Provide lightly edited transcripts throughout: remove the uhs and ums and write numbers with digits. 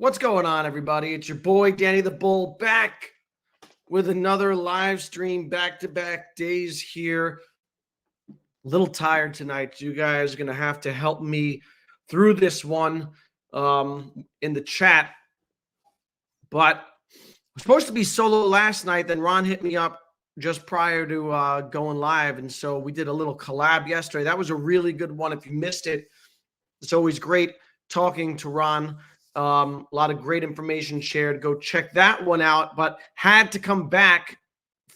What's going on, everybody? It's your boy, Danny the Bull, back with another live stream, back-to-back days here. A little tired tonight. You guys are going to have to help me through this one in the chat. But I was supposed to be solo last night. Then Ron hit me up just prior to going live. And so we did a little collab yesterday. That was a really good one. If you missed it, it's always great talking to Ron. A lot of great information shared. Go check that one out, but had to come back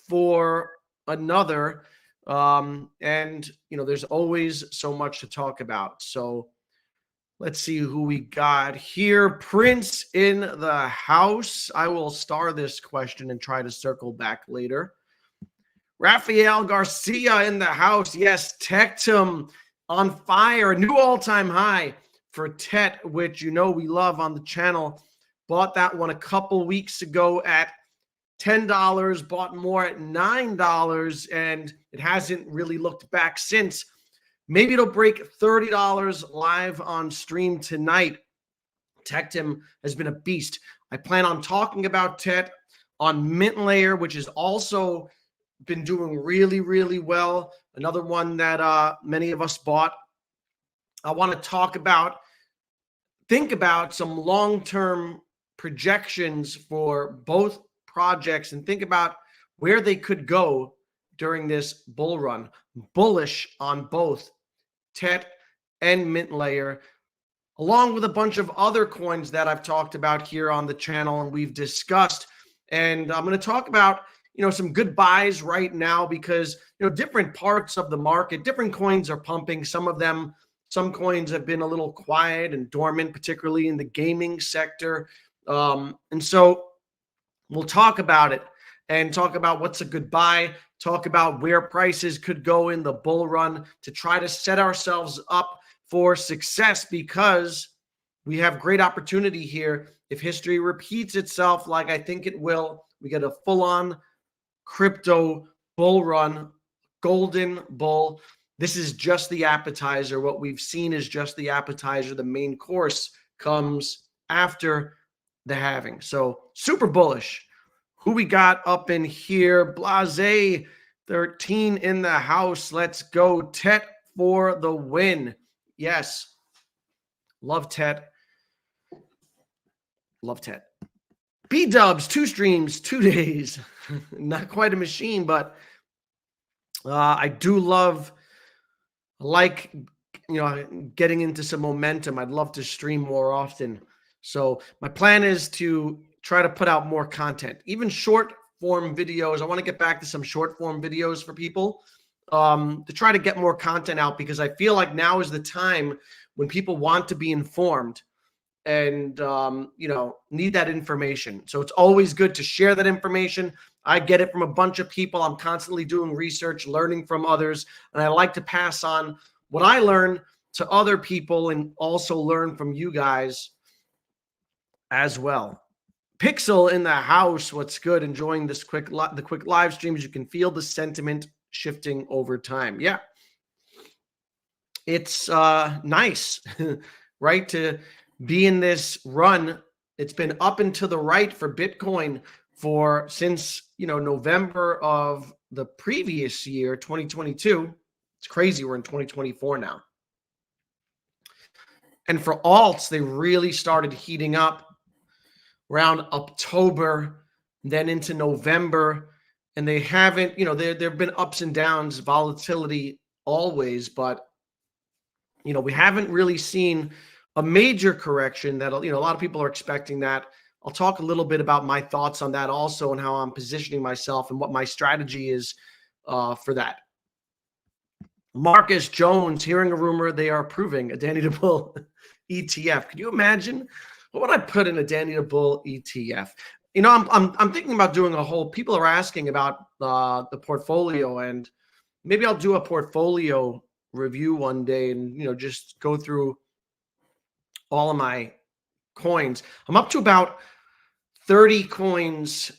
for another. And, you know, there's always so much to talk about. So let's see who we got here. Prince in the house. I will star this question and try to circle back later. Rafael Garcia in the house. Yes, Tectum on fire. A new all-time high for TET, which you know we love on the channel. Bought that one a couple weeks ago at $10, bought more at $9, and it hasn't really looked back since. Maybe it'll break $30 live on stream tonight. Tectum has been a beast. I plan on talking about TET on Mint Layer, which has also been doing really, really well. Another one that many of us bought. I want to think about some long-term projections for both projects and think about where they could go during this bull run. Bullish on both TET and Mint Layer, along with a bunch of other coins that I've talked about here on the channel and we've discussed. And I'm going to talk about, you know, some good buys right now because, you know, different parts of the market, different coins are pumping. Some coins have been a little quiet and dormant, particularly in the gaming sector. And so we'll talk about it and talk about what's a good buy, talk about where prices could go in the bull run to try to set ourselves up for success because we have great opportunity here. If history repeats itself like I think it will, we get a full-on crypto bull run, golden bull. This is just the appetizer. What we've seen is just the appetizer. The main course comes after the halving. So super bullish. Who we got up in here? Blase 13 in the house. Let's go. TET for the win. Yes. Love TET. Love TET. B-dubs, 2 streams, 2 days. Not quite a machine, but I do like, you know, getting into some momentum. I'd love to stream more often. So my plan is to try to put out more content, even short form videos. I want to get back to some short form videos for people to try to get more content out because I feel like now is the time when people want to be informed and, you know, need that information. So it's always good to share that information. I get it from a bunch of people. I'm constantly doing research, learning from others, and I like to pass on what I learn to other people and also learn from you guys as well. Pixel in the house. What's good? Enjoying this quick live streams. You can feel the sentiment shifting over time. Yeah. It's nice, right? To be in this run. It's been up and to the right for Bitcoin since, you know, November of the previous year, 2022. It's crazy. We're in 2024 now. And for alts, they really started heating up around October, then into November. And they haven't, you know, there have been ups and downs, volatility always, but, you know, we haven't really seen a major correction that, you know, a lot of people are expecting that. I'll talk a little bit about my thoughts on that also and how I'm positioning myself and what my strategy is for that. Marcus Jones, hearing a rumor they are approving a Danny the Bull ETF. Can you imagine? What would I put in a Danny the Bull ETF? You know, I'm thinking about doing a whole. People are asking about the portfolio, and maybe I'll do a portfolio review one day, and, you know, just go through all of my coins. I'm up to about 30 coins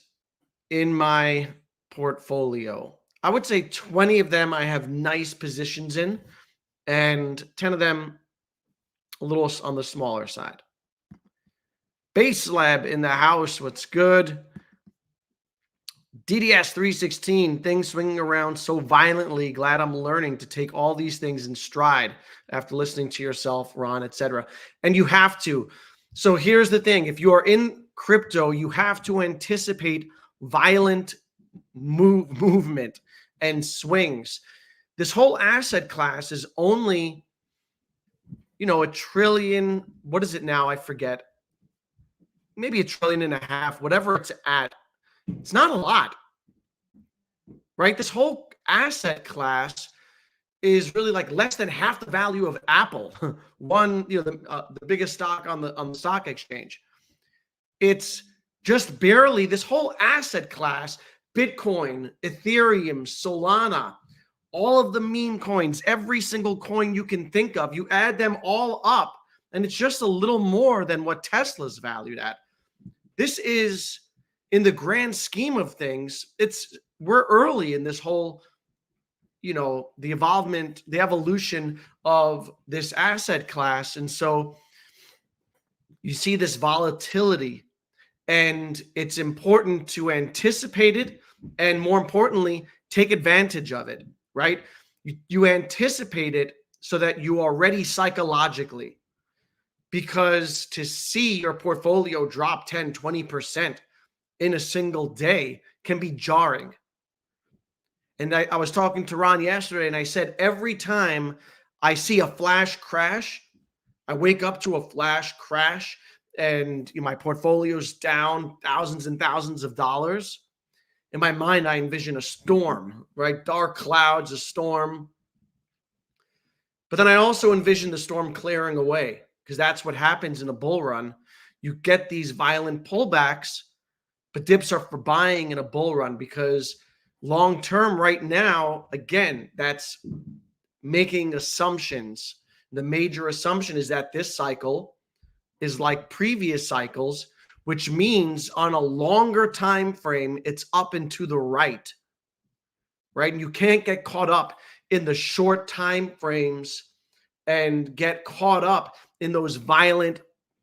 in my portfolio. I would say 20 of them I have nice positions in, and 10 of them a little on the smaller side. Base Lab in the house. What's good? DDS 316, things swinging around so violently. Glad I'm learning to take all these things in stride after listening to yourself, Ron, etc. And you have to. So here's the thing. If you are in crypto, you have to anticipate violent movement and swings. This whole asset class is only, $1 trillion. What is it now? I forget. Maybe $1.5 trillion, whatever it's at. It's not a lot, right? This whole asset class is really like less than half the value of Apple, the biggest stock on the stock exchange. It's just barely this whole asset class, Bitcoin, Ethereum, Solana, all of the meme coins, every single coin you can think of, you add them all up, and it's just a little more than what Tesla's valued at. This is, in the grand scheme of things, we're early in this whole, the evolution of this asset class. And so you see this volatility, and it's important to anticipate it, and more importantly, take advantage of it, right? You anticipate it so that you are ready psychologically, because to see your portfolio drop 10, 20% in a single day can be jarring. And I was talking to Ron yesterday, and I said, every time I see a flash crash, I wake up to a flash crash, and my portfolio's down thousands and thousands of dollars. In my mind, I envision a storm, right? Dark clouds, a storm. But then I also envision the storm clearing away, because that's what happens in a bull run. You get these violent pullbacks, but dips are for buying in a bull run, because long term right now, again, that's making assumptions. The major assumption is that this cycle is like previous cycles, which means on a longer time frame, it's up and to the right, right? And you can't get caught up in the short time frames and get caught up in those violent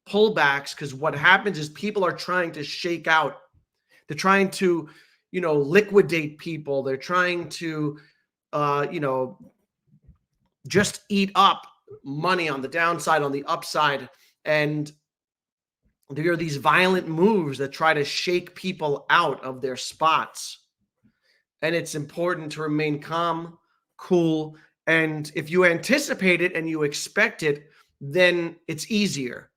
pullbacks, because what happens is people are trying to shake out. They're trying to, liquidate people. They're trying to, just eat up money on the downside, on the upside. And there are these violent moves that try to shake people out of their spots. And it's important to remain calm, cool. And if you anticipate it and you expect it, then it's easier,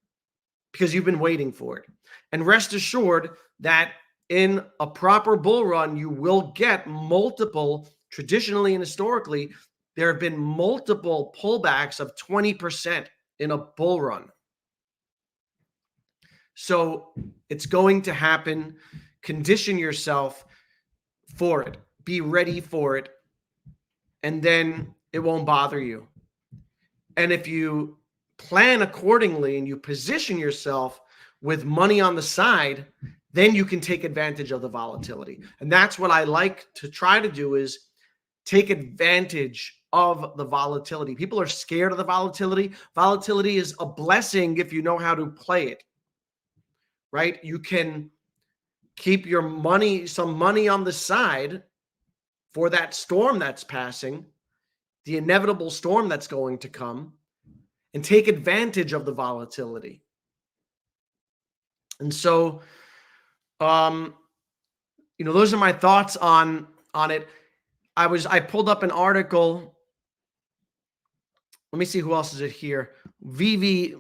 because you've been waiting for it. And rest assured that in a proper bull run, you will get multiple, traditionally and historically, there have been multiple pullbacks of 20% in a bull run. So it's going to happen. Condition yourself for it. Be ready for it. And then it won't bother you. And if you plan accordingly and you position yourself with money on the side, then you can take advantage of the volatility. And that's what I like to try to do, is take advantage of the volatility. People are scared of the volatility. Volatility is a blessing if you know how to play it, right? You can keep your money, some money on the side for that storm that's passing, the inevitable storm that's going to come, and take advantage of the volatility. And so, those are my thoughts on it. I pulled up an article. Let me see who else is it here. Vivi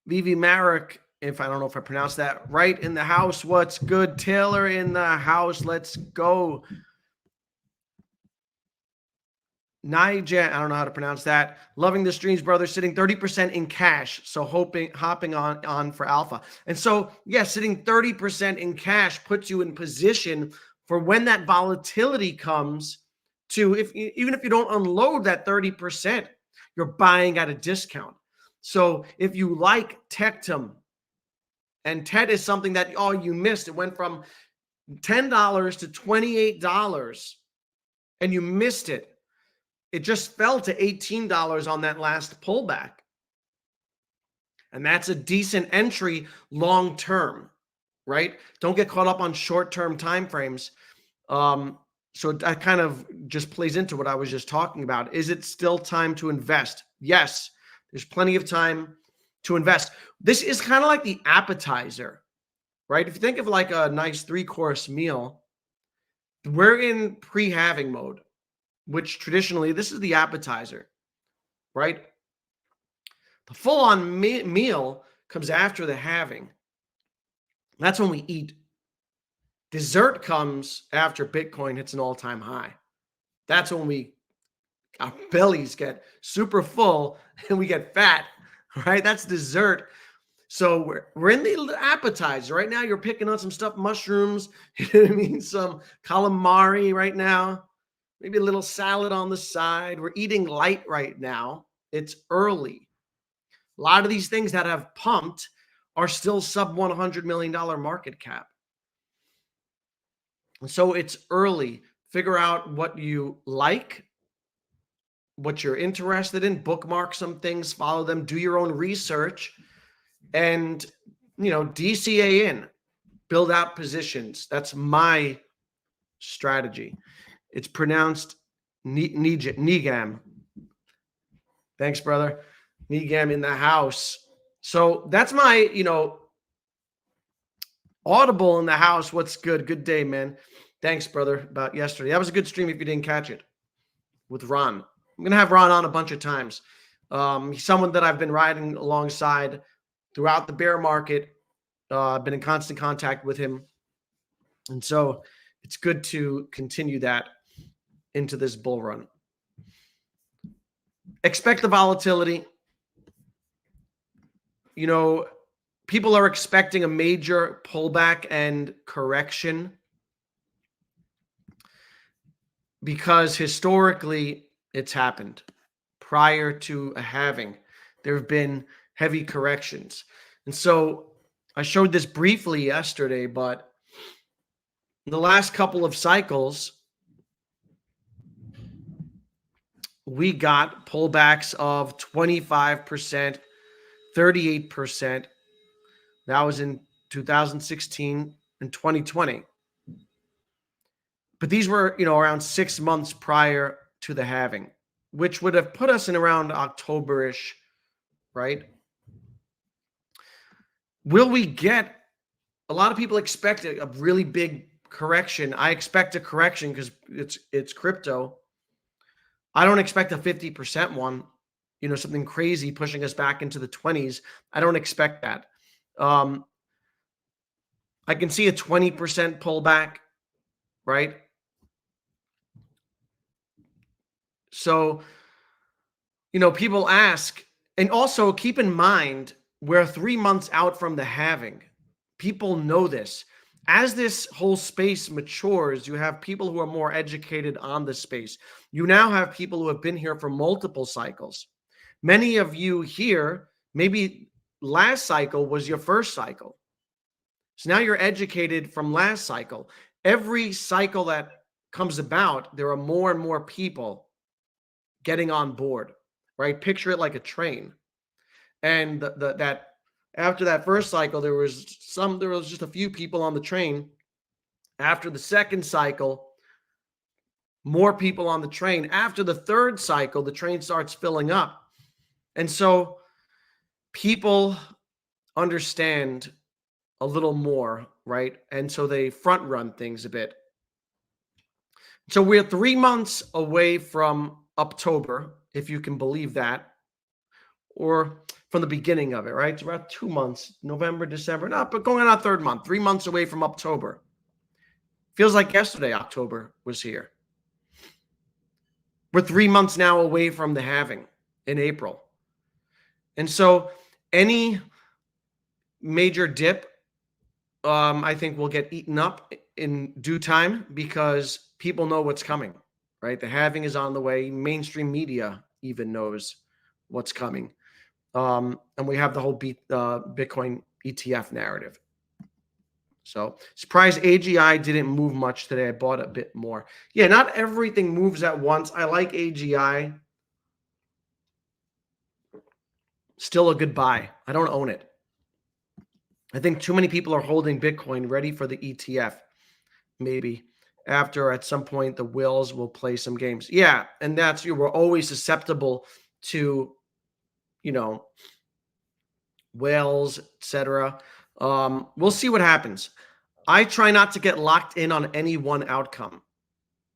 Marek, if I don't know if I pronounced that right, in the house. What's good? Taylor in the house. Let's go. Nija, I don't know how to pronounce that. Loving the streams, brother. Sitting 30% in cash. So hopping on for alpha. And so, yeah, sitting 30% in cash puts you in position for when that volatility comes to, even if you don't unload that 30%, you're buying at a discount. So if you like Tectum, and TET is something that, you missed. It went from $10 to $28 and you missed it. It just fell to $18 on that last pullback. And that's a decent entry long term. right? Don't get caught up on short-term time frames. So that kind of just plays into what I was just talking about. Is it still time to invest? Yes, there's plenty of time to invest. This is kind of like the appetizer, right? If you think of like a nice 3-course meal, we're in pre-halving mode, which traditionally this is the appetizer, right? The full-on meal comes after the halving. That's when we eat. Dessert comes after Bitcoin hits an all-time high. That's when our bellies get super full and we get fat, right? That's dessert. So we're in the appetizer right now. You're picking on some stuffed mushrooms, you know what I mean? Some calamari right now, maybe a little salad on the side. We're eating light right now. It's early. A lot of these things that have pumped are still sub $100 million market cap. And so it's early. Figure out what you like, what you're interested in, bookmark some things, follow them, do your own research, and, DCA in, build out positions. That's my strategy. It's pronounced Nigam. Thanks, brother. Nigam in the house. So that's my, Audible in the house. What's good? Good day, man. Thanks, brother, about yesterday. That was a good stream if you didn't catch it with Ron. I'm going to have Ron on a bunch of times. He's someone that I've been riding alongside throughout the bear market. I've been in constant contact with him. And so it's good to continue that into this bull run. Expect the volatility. People are expecting a major pullback and correction because historically it's happened. Prior to a halving, there have been heavy corrections. And so I showed this briefly yesterday, but in the last couple of cycles, we got pullbacks of 25%, 38%. That was in 2016 and 2020. But these were, around 6 months prior to the halving, which would have put us in around October-ish, right? Will we get, a lot of people expect a really big correction. I expect a correction because it's crypto. I don't expect a 50% one, something crazy pushing us back into the 20s. I don't expect that. I can see a 20% pullback, right? So, people ask, and also keep in mind, we're 3 months out from the halving. People know this. As this whole space matures, you have people who are more educated on the space. You now have people who have been here for multiple cycles. Many of you here, maybe last cycle was your first cycle. So now you're educated from last cycle. Every cycle that comes about, there are more and more people getting on board, right? Picture it like a train. And that after that first cycle, there was just a few people on the train. After the second cycle, more people on the train. After the third cycle, the train starts filling up. And so people understand a little more, right? And so they front run things a bit. So we're 3 months away from October, if you can believe that, or from the beginning of it, right? It's about 2 months, November, December, but going on our third month, 3 months away from October. Feels like yesterday October was here. We're 3 months now away from the halving in April. And so any major dip, I think will get eaten up in due time because people know what's coming, right? The halving is on the way. Mainstream media even knows what's coming. And we have the whole Bitcoin ETF narrative. So surprised AGI didn't move much today. I bought a bit more. Yeah, not everything moves at once. I like AGI. Still a good buy. I don't own it. I think too many people are holding Bitcoin ready for the ETF. Maybe after at some point the whales will play some games. Yeah, and that's you were always susceptible to, you know, whales, etc. We'll see what happens. I try not to get locked in on any one outcome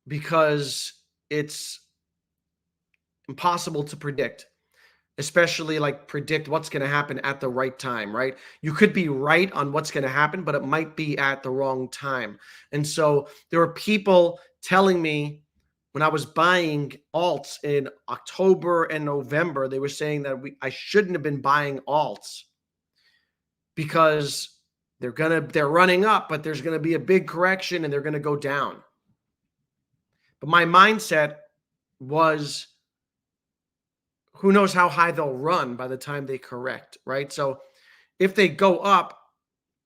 because it's impossible to predict, especially like predict what's going to happen at the right time, right? You could be right on what's going to happen, but it might be at the wrong time. And so there were people telling me when I was buying alts in October and November, they were saying that I shouldn't have been buying alts because they're running up, but there's going to be a big correction and they're going to go down. But my mindset was, who knows how high they'll run by the time they correct, right? So if they go up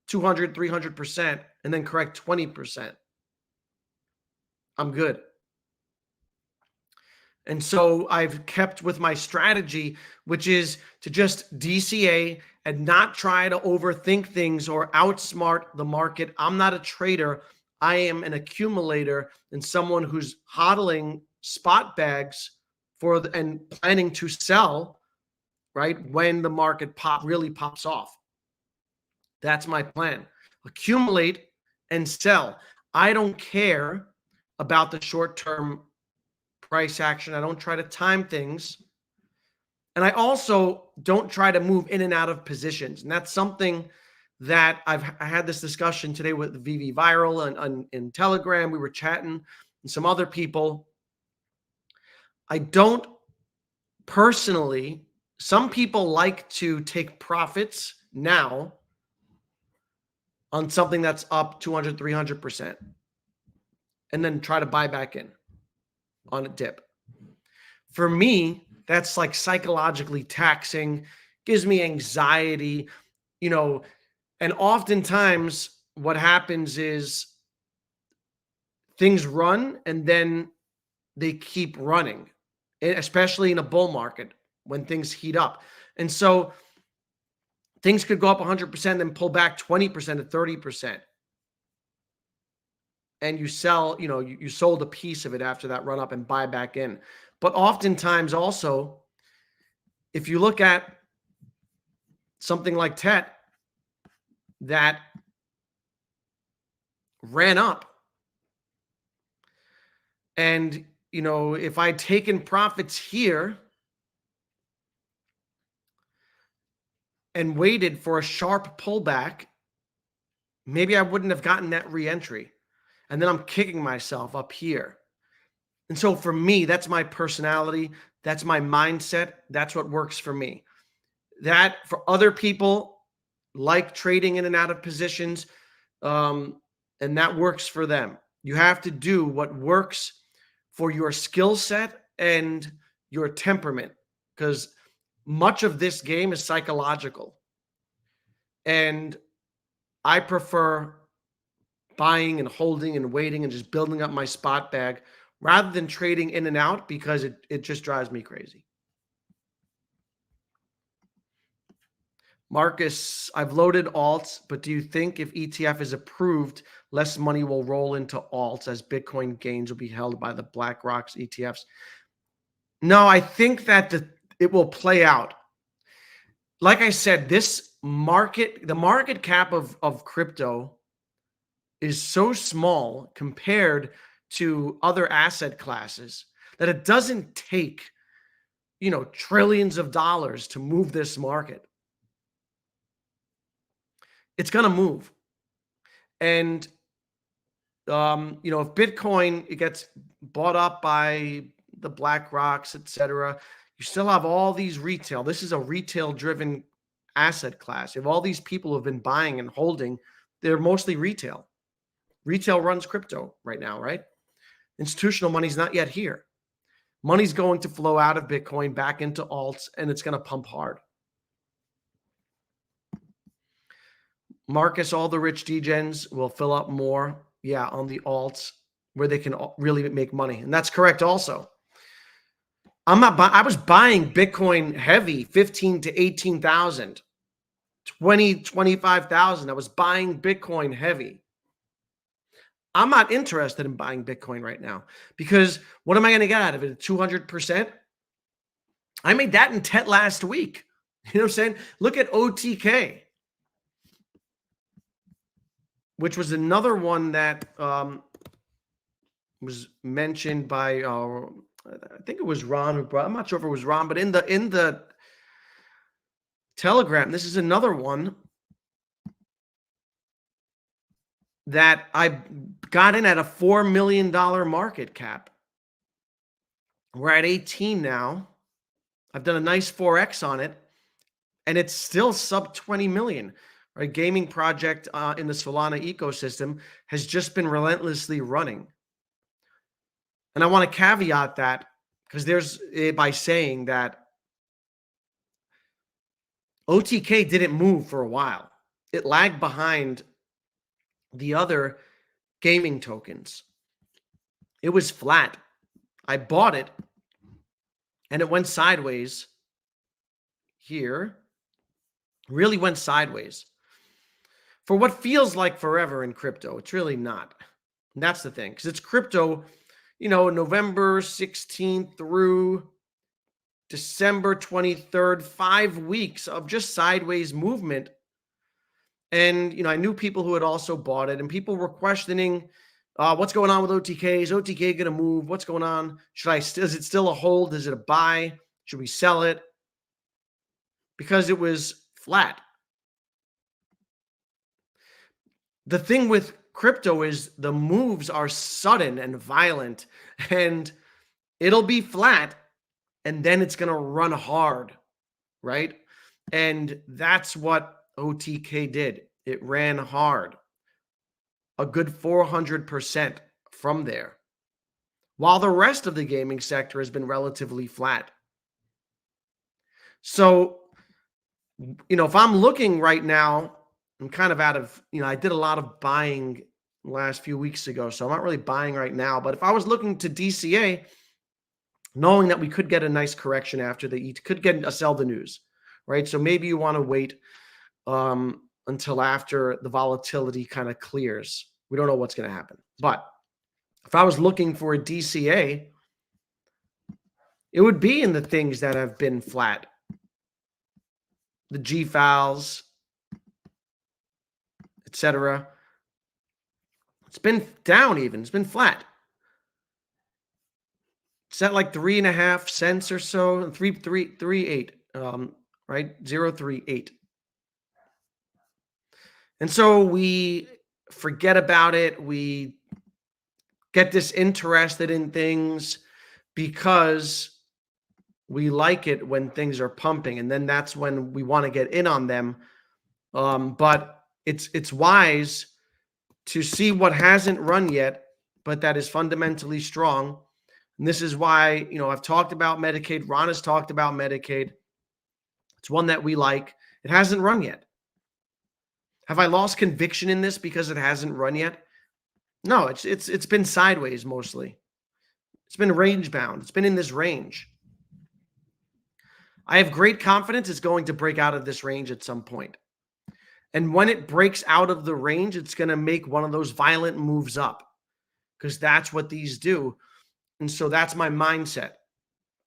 200, 300% and then correct 20%, I'm good. And so I've kept with my strategy, which is to just DCA and not try to overthink things or outsmart the market. I'm not a trader. I am an accumulator and someone who's hodling spot bags and planning to sell, right, when the market really pops off. That's my plan. Accumulate and sell. I don't care about the short-term price action. I don't try to time things. And I also don't try to move in and out of positions. And that's something that I had this discussion today with VV Viral and in Telegram. We were chatting and some other people. I don't personally, some people like to take profits now on something that's up 200, 300% and then try to buy back in on a dip. For me, that's like psychologically taxing, gives me anxiety, and oftentimes what happens is things run and then they keep running, especially in a bull market when things heat up. And so things could go up 100% and pull back 20% to 30%. And you sell, you sold a piece of it after that run up and buy back in. But oftentimes also, if you look at something like TET that ran up, and, if I'd taken profits here and waited for a sharp pullback, maybe I wouldn't have gotten that re-entry. And then I'm kicking myself up here. And so for me, that's my personality. That's my mindset. That's what works for me. That for other people, like trading in and out of positions, and that works for them. You have to do what works for your skill set and your temperament, because much of this game is psychological. And I prefer buying and holding and waiting and just building up my spot bag rather than trading in and out, because it just drives me crazy. Marcus, I've loaded alts, but do you think if ETF is approved, less money will roll into alts as Bitcoin gains will be held by the BlackRock's ETFs? No, I think that it will play out. Like I said, the market cap of crypto is so small compared to other asset classes that it doesn't take, trillions of dollars to move this market. It's going to move. And, if Bitcoin, it gets bought up by the BlackRocks, etc., you still have all these retail. This is a retail-driven asset class. You have all these people who have been buying and holding. They're mostly retail. Retail runs crypto right now, right? Institutional money's not yet here. Money's going to flow out of Bitcoin back into alts, and it's going to pump hard. Marcus, all the rich degens will fill up more, on the alts where they can really make money. And that's correct also. I was buying Bitcoin heavy, 15 to 18,000. 25,000. I was buying Bitcoin heavy. I'm not interested in buying Bitcoin right now because what am I going to get out of it? 200%? I made that in TET last week. You know what I'm saying? Look at OTK, which was another one that was mentioned by I think it was Ron who brought. I'm not sure if it was Ron, but in the Telegram, this is another one that I got in at a $4 million market cap. We're at 18 now. I've done a nice 4x on it, and it's still sub 20 million. Right? Gaming project in the Solana ecosystem has just been relentlessly running. And I want to caveat that because there's by saying that OTK didn't move for a while. It lagged behind the other gaming tokens. It was flat. I bought it and it went sideways here. Really went sideways for what feels like forever in crypto. It's really not. And that's the thing, because it's crypto, November 16th through December 23rd, 5 weeks of just sideways movement. And, I knew people who had also bought it, and people were questioning what's going on with OTK. Is OTK going to move? What's going on? Is it still a hold? Is it a buy? Should we sell it? Because it was flat. The thing with crypto is the moves are sudden and violent, and it'll be flat, and then it's going to run hard, right? And that's what OTK did. It ran hard, a good 400% from there, while the rest of the gaming sector has been relatively flat. So, if I'm looking right now, I'm kind of out of, I did a lot of buying last few weeks ago, so I'm not really buying right now. But if I was looking to DCA, knowing that we could get a nice correction after could get a sell the news, right? So maybe you want to wait until after the volatility kind of clears. We don't know what's going to happen. But if I was looking for a DCA, it would be in the things that have been flat. The GFALs, etc. It's been down even. It's been flat. It's at like 3.5 cents or so, 3.38, right? 0.38. And so we forget about it. We get disinterested in things because we like it when things are pumping, and then that's when we want to get in on them. But it's wise to see what hasn't run yet, but that is fundamentally strong. And this is why, I've talked about Medicaid. Ron has talked about Medicaid. It's one that we like. It hasn't run yet. Have I lost conviction in this because it hasn't run yet? No, it's been sideways mostly. It's been range bound. It's been in this range. I have great confidence it's going to break out of this range at some point. And when it breaks out of the range, it's going to make one of those violent moves up, because that's what these do. And so that's my mindset.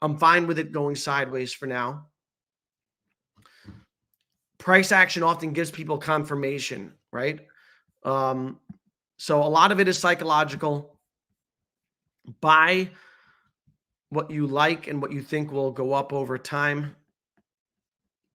I'm fine with it going sideways for now. Price action often gives people confirmation, right? So a lot of it is psychological. Buy what you like and what you think will go up over time.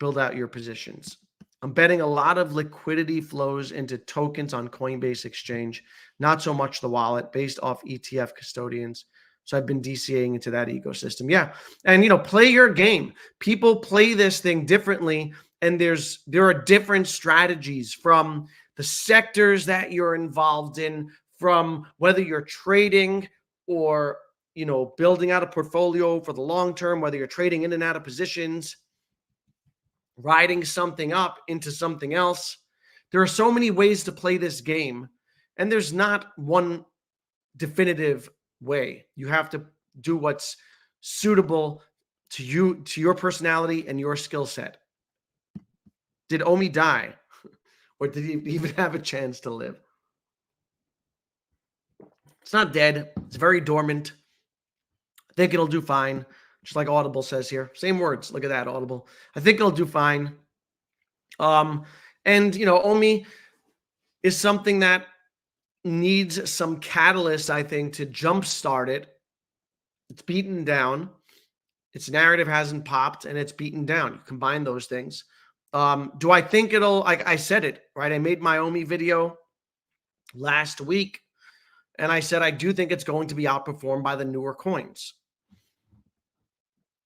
Build out your positions. I'm betting a lot of liquidity flows into tokens on Coinbase Exchange, not so much the wallet, based off ETF custodians. So I've been DCAing into that ecosystem. Yeah. And, play your game. People play this thing differently. And there are different strategies from the sectors that you're involved in, from whether you're trading or, building out a portfolio for the long term, whether you're trading in and out of positions, riding something up into something else. There are so many ways to play this game, and there's not one definitive way. You have to do what's suitable to you, to your personality and your skill set. Did Omi die? Or did he even have a chance to live? It's not dead. It's very dormant. I think it'll do fine. Just like Audible says here. Same words. Look at that, Audible. I think it'll do fine. And, Omi is something that needs some catalyst, I think, to jumpstart it. It's beaten down. Its narrative hasn't popped, and it's beaten down. You combine those things. Do I think it'll, like I said it, right? I made my Omi video last week, and I said I do think it's going to be outperformed by the newer coins.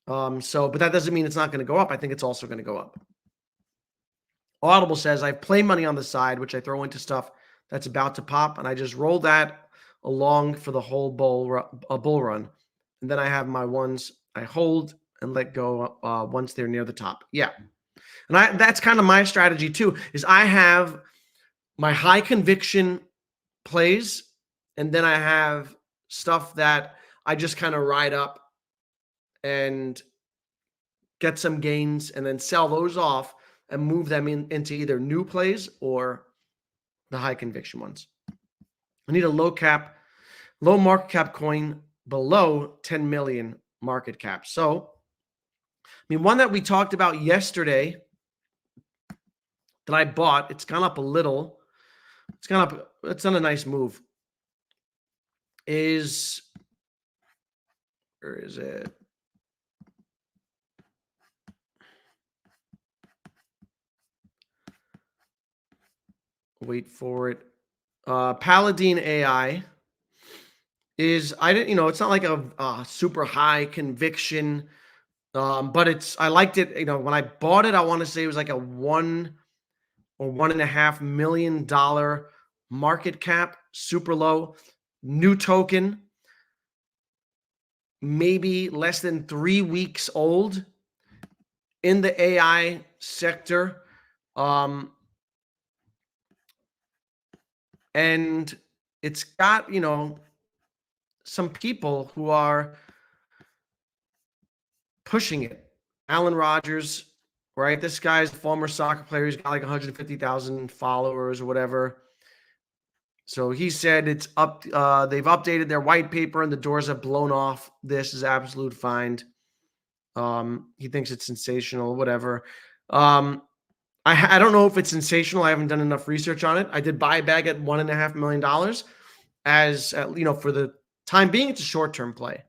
But that doesn't mean it's not going to go up. I think it's also going to go up. Audible says I play money on the side, which I throw into stuff that's about to pop, and I just roll that along for the whole bull run. And then I have my ones I hold and let go once they're near the top. Yeah. And that's kind of my strategy too, is I have my high conviction plays, and then I have stuff that I just kind of ride up and get some gains and then sell those off and move them into either new plays or the high conviction ones. I need a low market cap coin below 10 million market cap. So, one that we talked about yesterday that I bought, it's gone up a little. It's done a nice move. Where is it? Wait for it. Paladin AI it's not like a super high conviction, but I liked it. When I bought it, I want to say it was like a $1 or $1.5 million market cap, super low, new token, maybe less than 3 weeks old in the AI sector. And it's got, some people who are pushing it. Alan Rogers, right? This guy's a former soccer player. He's got like 150,000 followers or whatever. So he said it's up. They've updated their white paper and the doors have blown off. This is absolute find. He thinks it's sensational, whatever. I don't know if it's sensational. I haven't done enough research on it. I did buy a bag at $1.5 million as, for the time being, it's a short-term play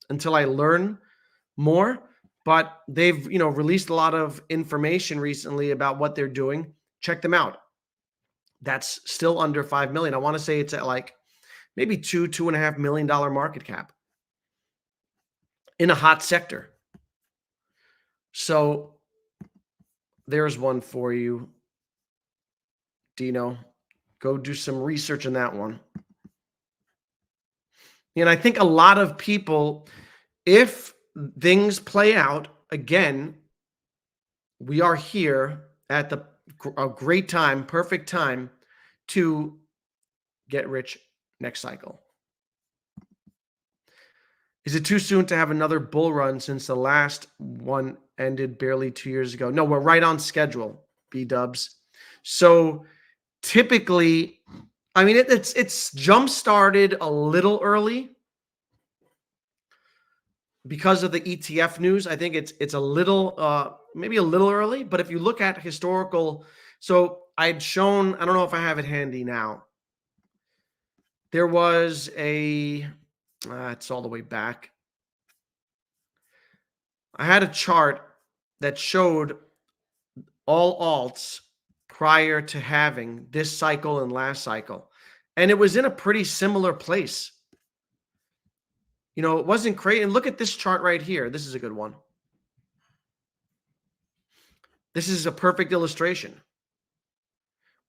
until I learn more. But they've, released a lot of information recently about what they're doing. Check them out. That's still under 5 million. I want to say it's at like maybe $2.5 million market cap in a hot sector. So there's one for you, Dino. Go do some research on that one. And I think a lot of people, if things play out, again, we are here at a great time, perfect time to get rich next cycle. Is it too soon to have another bull run since the last one ended barely 2 years ago? No, we're right on schedule, B-dubs. So typically, it's jump-started a little early because of the ETF news. I think it's a little, maybe a little early. But if you look at historical, so I'd shown, I don't know if I have it handy now. There was it's all the way back. I had a chart that showed all alts prior to having this cycle and last cycle. And it was in a pretty similar place. It wasn't crazy. And look at this chart right here. This is a good one. This is a perfect illustration.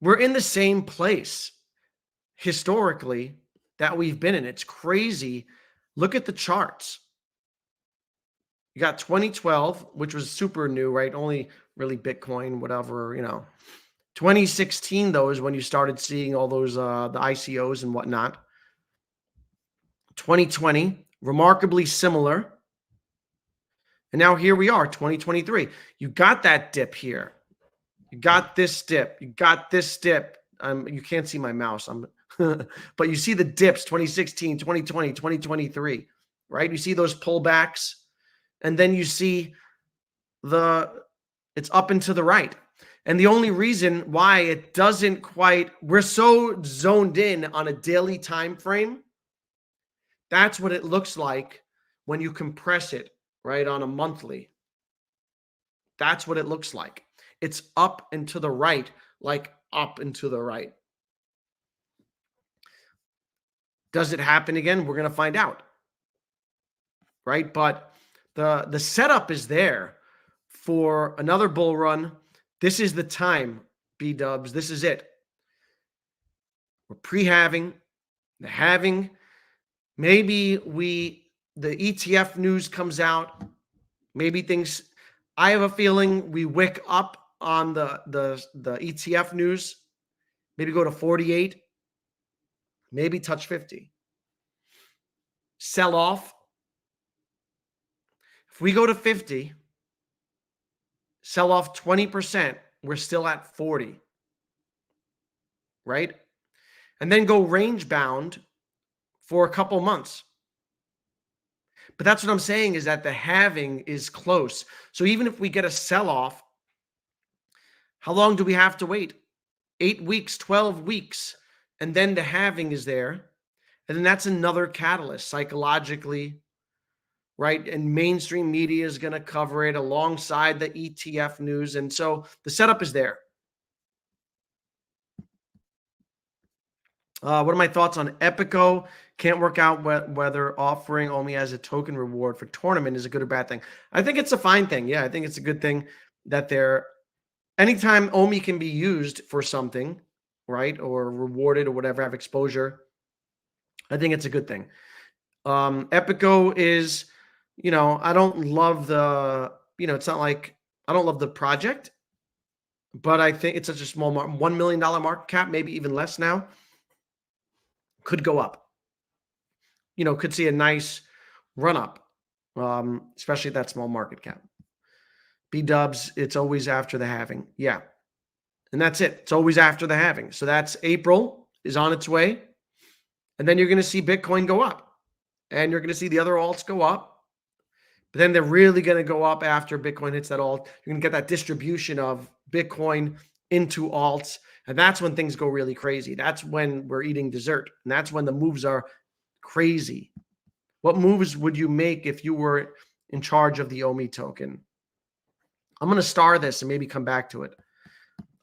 We're in the same place historically that we've been in. It's crazy. Look at the charts. You got 2012, which was super new, right? Only really Bitcoin, whatever, 2016, though, is when you started seeing all those, the ICOs and whatnot. 2020, remarkably similar. And now here we are, 2023. You got that dip here. You got this dip. You got this dip. You can't see my mouse. But you see the dips 2016, 2020, 2023, right? You see those pullbacks, and then you see it's up and to the right. And the only reason why it doesn't quite, we're so zoned in on a daily time frame. That's what it looks like when you compress it, right, on a monthly. That's what it looks like. It's up and to the right, like up and to the right. Does it happen again? We're going to find out, right? But the setup is there for another bull run. This is the time, B-dubs. This is it. We're pre-halving, the halving. Maybe the ETF news comes out. Maybe things, I have a feeling we wick up on the ETF news. Maybe go to 48. Maybe touch 50. Sell off. If we go to 50, sell off 20%, we're still at 40. Right? And then go range bound for a couple months. But that's what I'm saying, is that the halving is close. So even if we get a sell-off, how long do we have to wait? 8 weeks, 12 weeks. And then the halving is there. And then that's another catalyst psychologically, right? And mainstream media is going to cover it alongside the ETF news. And so the setup is there. What are my thoughts on Epico? Can't work out whether offering only as a token reward for tournament is a good or bad thing. I think it's a fine thing. Yeah, I think it's a good thing that anytime OMI can be used for something, right, or rewarded or whatever, have exposure, I think it's a good thing. Epico is, I don't love it's not like I don't love the project, but I think it's such a small $1 million market cap, maybe even less now. Could go up, could see a nice run up, especially at that small market cap. B-dubs, it's always after the halving. Yeah. And that's it. It's always after the halving. So that's April is on its way. And then you're going to see Bitcoin go up. And you're going to see the other alts go up. But then they're really going to go up after Bitcoin hits that alt. You're going to get that distribution of Bitcoin into alts. And that's when things go really crazy. That's when we're eating dessert. And that's when the moves are crazy. What moves would you make if you were in charge of the OMI token? I'm going to star this and maybe come back to it.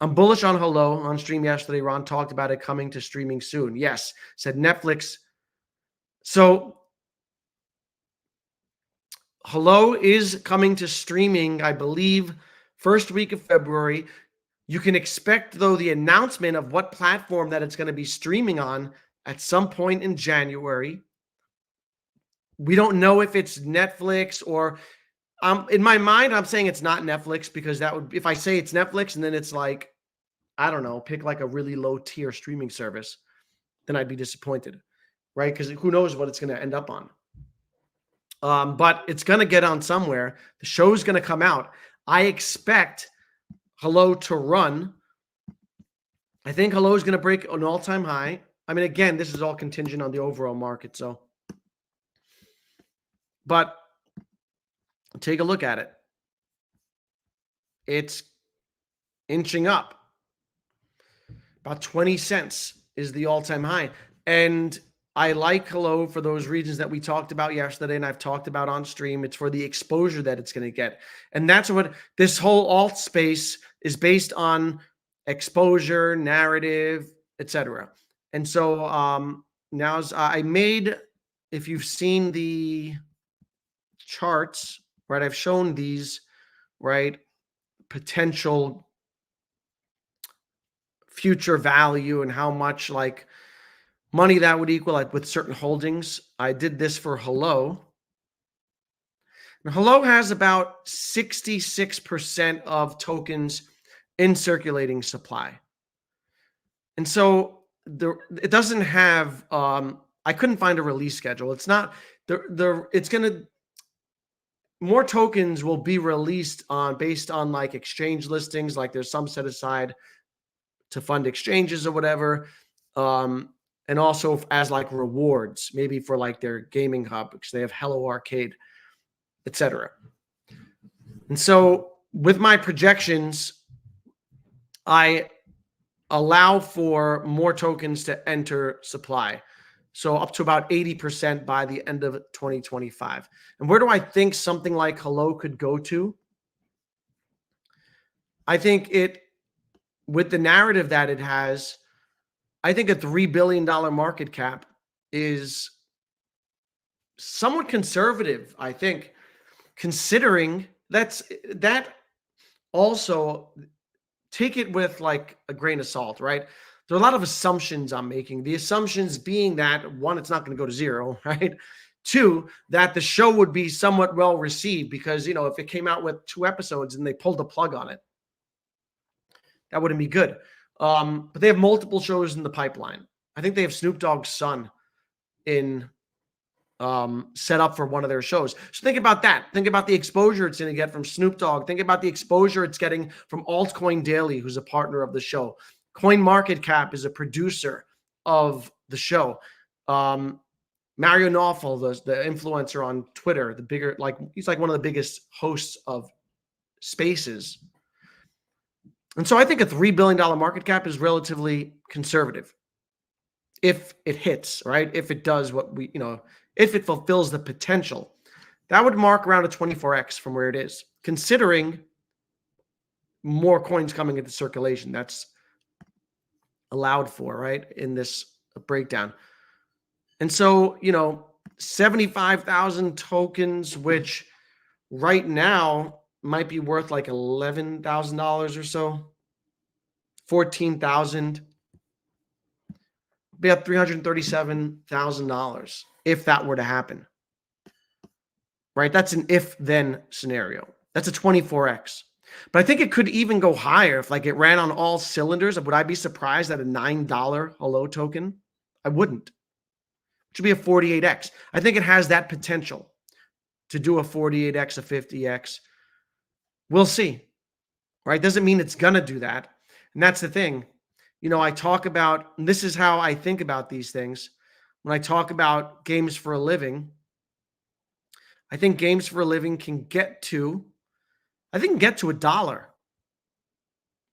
I'm bullish on Hello. On stream yesterday, Ron talked about it coming to streaming soon. Yes, said Netflix. So Hello is coming to streaming, I believe, first week of February. You can expect, though, the announcement of what platform that it's going to be streaming on at some point in January. We don't know if it's Netflix or in my mind, I'm saying it's not Netflix, because that would, if I say it's Netflix and then it's like, I don't know, pick like a really low tier streaming service, then I'd be disappointed, right? Because who knows what it's going to end up on. But it's going to get on somewhere. The show's going to come out. I expect Hello to run. I think Hello is going to break an all-time high. I mean, again, this is all contingent on the overall market. So, but take a look at it. It's inching up. About 20 cents is the all-time high. And I like Hello for those reasons that we talked about yesterday and I've talked about on stream. It's for the exposure that it's going to get. And that's what this whole alt space is based on: exposure, narrative, etc. And so now I made, if you've seen the charts, right, I've shown these, right, potential future value and how much like money that would equal, like with certain holdings. I did this for Hello. Now, Hello has about 66% of tokens in circulating supply. And so it doesn't have, I couldn't find a release schedule. It's not, it's going to, more tokens will be released based on like exchange listings. Like there's some set aside to fund exchanges or whatever. And also as like rewards, maybe for like their gaming hub, because they have Hello Arcade, etc. And so with my projections, I allow for more tokens to enter supply. So up to about 80% by the end of 2025. And where do I think something like Hello could go to? I think with the narrative that it has, I think a $3 billion market cap is somewhat conservative, I think, considering that also take it with like a grain of salt, right? There are a lot of assumptions I'm making. The assumptions being that, one, it's not going to go to zero, right? Two, that the show would be somewhat well received because, if it came out with 2 episodes and they pulled the plug on it, that wouldn't be good. But they have multiple shows in the pipeline. I think they have Snoop Dogg's son in set up for one of their shows. So think about that. Think about the exposure it's going to get from Snoop Dogg. Think about the exposure it's getting from Altcoin Daily, who's a partner of the show. CoinMarketCap is a producer of the show. Mario Nawfal, the influencer on Twitter, he's like one of the biggest hosts of Spaces. And so I think a $3 billion market cap is relatively conservative. If it hits, right? If it does what if it fulfills the potential, that would mark around a 24x from where it is, considering more coins coming into circulation. That's allowed for, right, in this breakdown. And so, 75,000 tokens, which right now might be worth like $11,000 or so, 14,000, be at $337,000 if that were to happen. Right? That's an if-then scenario. That's a 24x. But I think it could even go higher if like it ran on all cylinders. Would I be surprised at a $9 Hello token? I wouldn't. It should be a 48x. I think it has that potential to do a 48x, a 50x. We'll see. Right? Doesn't mean it's going to do that. And that's the thing. I talk about, and this is how I think about these things. When I talk about games for a living, I think games for a living can get to $1,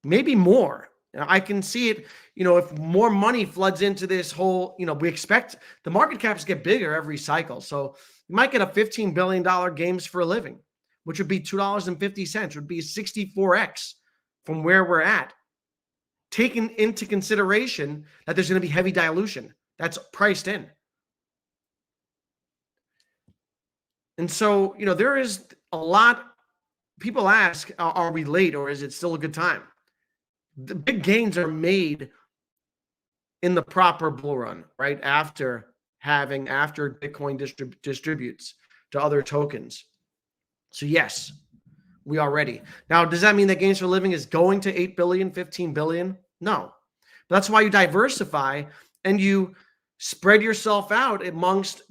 maybe more. I can see it, if more money floods into this whole, we expect the market caps get bigger every cycle. So you might get a $15 billion games for a living, which would be $2.50, would be 64x from where we're at. Taking into consideration that there's going to be heavy dilution that's priced in. And so, there is a lot. People ask, are we late or is it still a good time? The big gains are made in the proper bull run, right? After Bitcoin distributes to other tokens. So yes, we are ready. Now, does that mean that games for a living is going to 8 billion, 15 billion? No. But that's why you diversify and you spread yourself out amongst,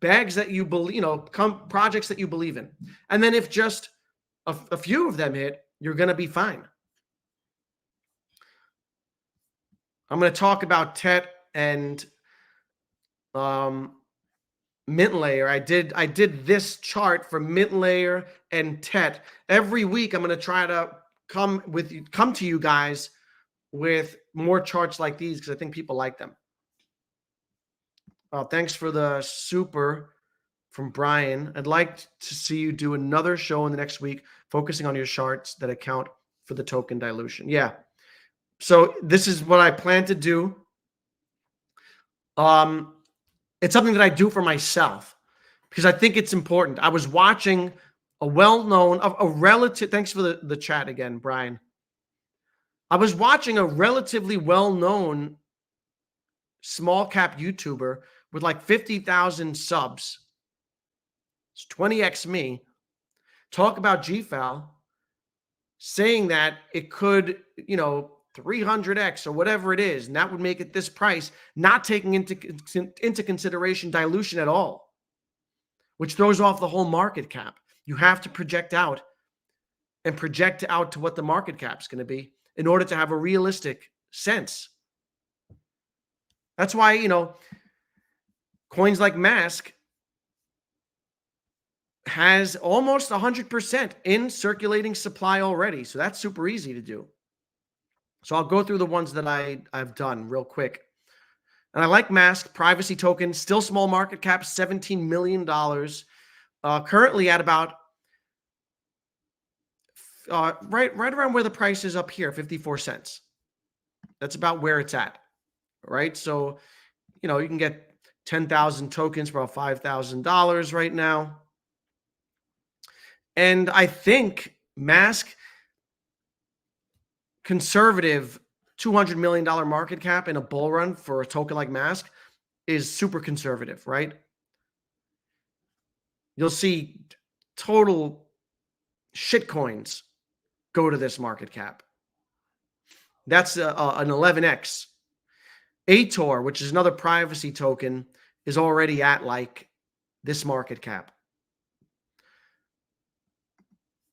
bags that you believe, projects that you believe in. And then if just a few of them hit, you're going to be fine. I'm going to talk about TET and Mint Layer. I did this chart for Mint Layer and TET. Every week I'm going to try to come to you guys with more charts like these because I think people like them. Thanks for the super from Brian. I'd like to see you do another show in the next week focusing on your charts that account for the token dilution. Yeah. So this is what I plan to do. It's something that I do for myself because I think it's important. I was watching a relative. Thanks for the chat again, Brian. I was watching a relatively well-known small cap YouTuber with like 50,000 subs. It's 20x me. Talk about GFAL, saying that it could, 300x or whatever it is, and that would make it this price, not taking into consideration dilution at all. which throws off the whole market cap. You have to project out to what the market cap is going to be in order to have a realistic sense. That's why, you know, coins like Mask has almost 100% in circulating supply already. So that's super easy to do. So I'll go through the ones that I've done real quick. And I like Mask, privacy token, still small market cap, $17 million. Currently at about right around where the price is up here, 54 cents. That's about where it's at, right? So, you know, you can get 10,000 tokens for about $5,000 right now. And I think Mask, conservative $200 million market cap in a bull run for a token like Mask is super conservative, right? You'll see total shit coins go to this market cap. That's an 11x. ATOR, which is another privacy token, is already at like this market cap.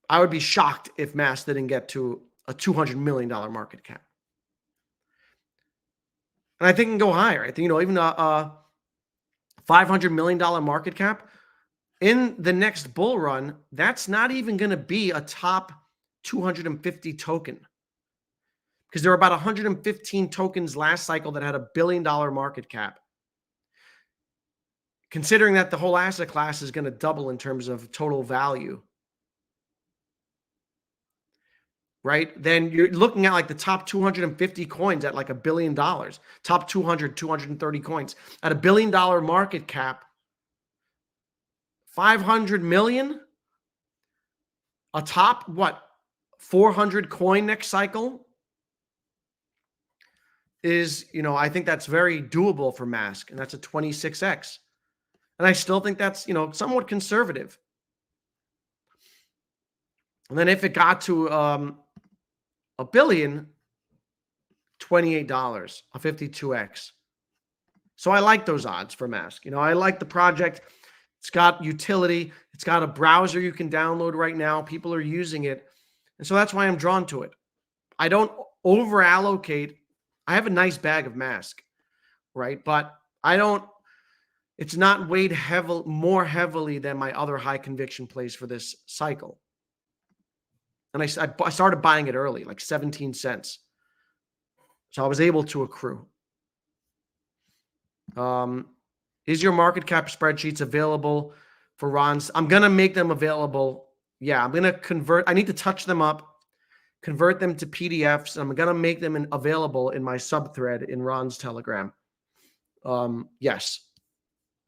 I would be shocked if Mask didn't get to a $200 million market cap. And I think it can go higher. I think, you know, even a $500 million market cap in the next bull run, that's not even going to be a top 250 token. Because there were about 115 tokens last cycle that had $1 billion market cap. Considering that the whole asset class is going to double in terms of total value, right? Then you're looking at like the top 250 coins at like $1 billion. Top 200, 230 coins at $1 billion market cap. 500 million? A top, what, 400 coin next cycle? Is, you know, I think that's very doable for Mask, and that's a 26x. And I still think that's, you know, somewhat conservative. And then if it got to $1 billion, $28, a 52x. So I like those odds for Mask. You know, I like the project. It's got utility. It's got a browser you can download right now. People are using it. And so that's why I'm drawn to it. I don't over allocate. I have a nice bag of Mask, right? But I don't, it's not weighed more heavily than my other high conviction plays for this cycle. And I started buying it early, like 17 cents. So I was able to accrue. Is your market cap spreadsheets available for Ron's? I'm going to make them available. Yeah, I'm going to convert. I need to touch them up, convert them to PDFs. I'm going to make them available in my subthread in Ron's Telegram. Yes.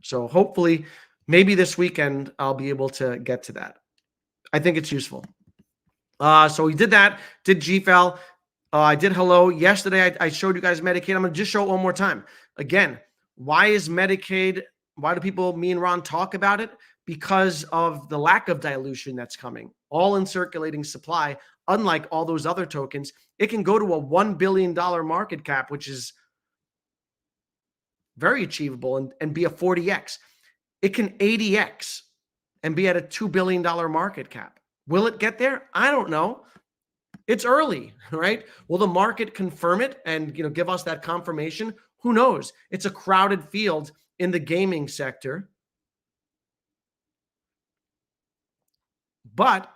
So hopefully, maybe this weekend, I'll be able to get to that. I think it's useful. So we did that, did GFAL. I did hello. Yesterday, I showed you guys Medicaid. I'm going to just show it one more time. Again, why is Medicaid, why do people, me and Ron, talk about it? Because of the lack of dilution that's coming, all in circulating supply. Unlike all those other tokens, it can go to a $1 billion market cap, which is very achievable, and be a 40x. It can 80x and be at a $2 billion market cap. Will it get there? I don't know. It's early, right? Will the market confirm it and, you know, give us that confirmation? Who knows? It's a crowded field in the gaming sector. But,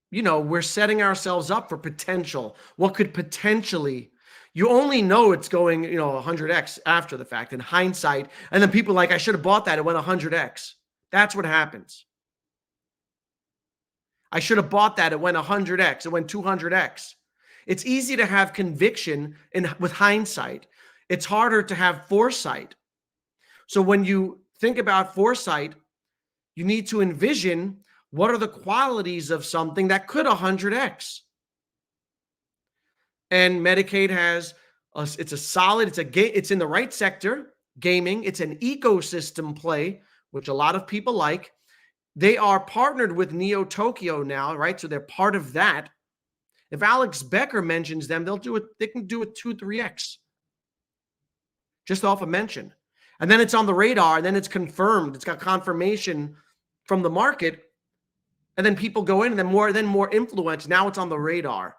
you know, we're setting ourselves up for potential. What could potentially, you only know it's going, you know, 100x after the fact in hindsight. And then people are like, I should have bought that. It went 100x. That's what happens. I should have bought that. It went 100x. It went 200x. It's easy to have conviction with hindsight. It's harder to have foresight. So when you think about foresight, you need to envision what are the qualities of something that could 100x. And Medicaid has, it's a solid, it's in the right sector, gaming. It's an ecosystem play, which a lot of people like. They are partnered with Neo Tokyo now, right? So they're part of that. If Alex Becker mentions them, they'll do it. They can do it 2-3x, just off a mention. And then it's on the radar, and then it's confirmed. It's got confirmation from the market, and then people go in, and then more influence. Now it's on the radar.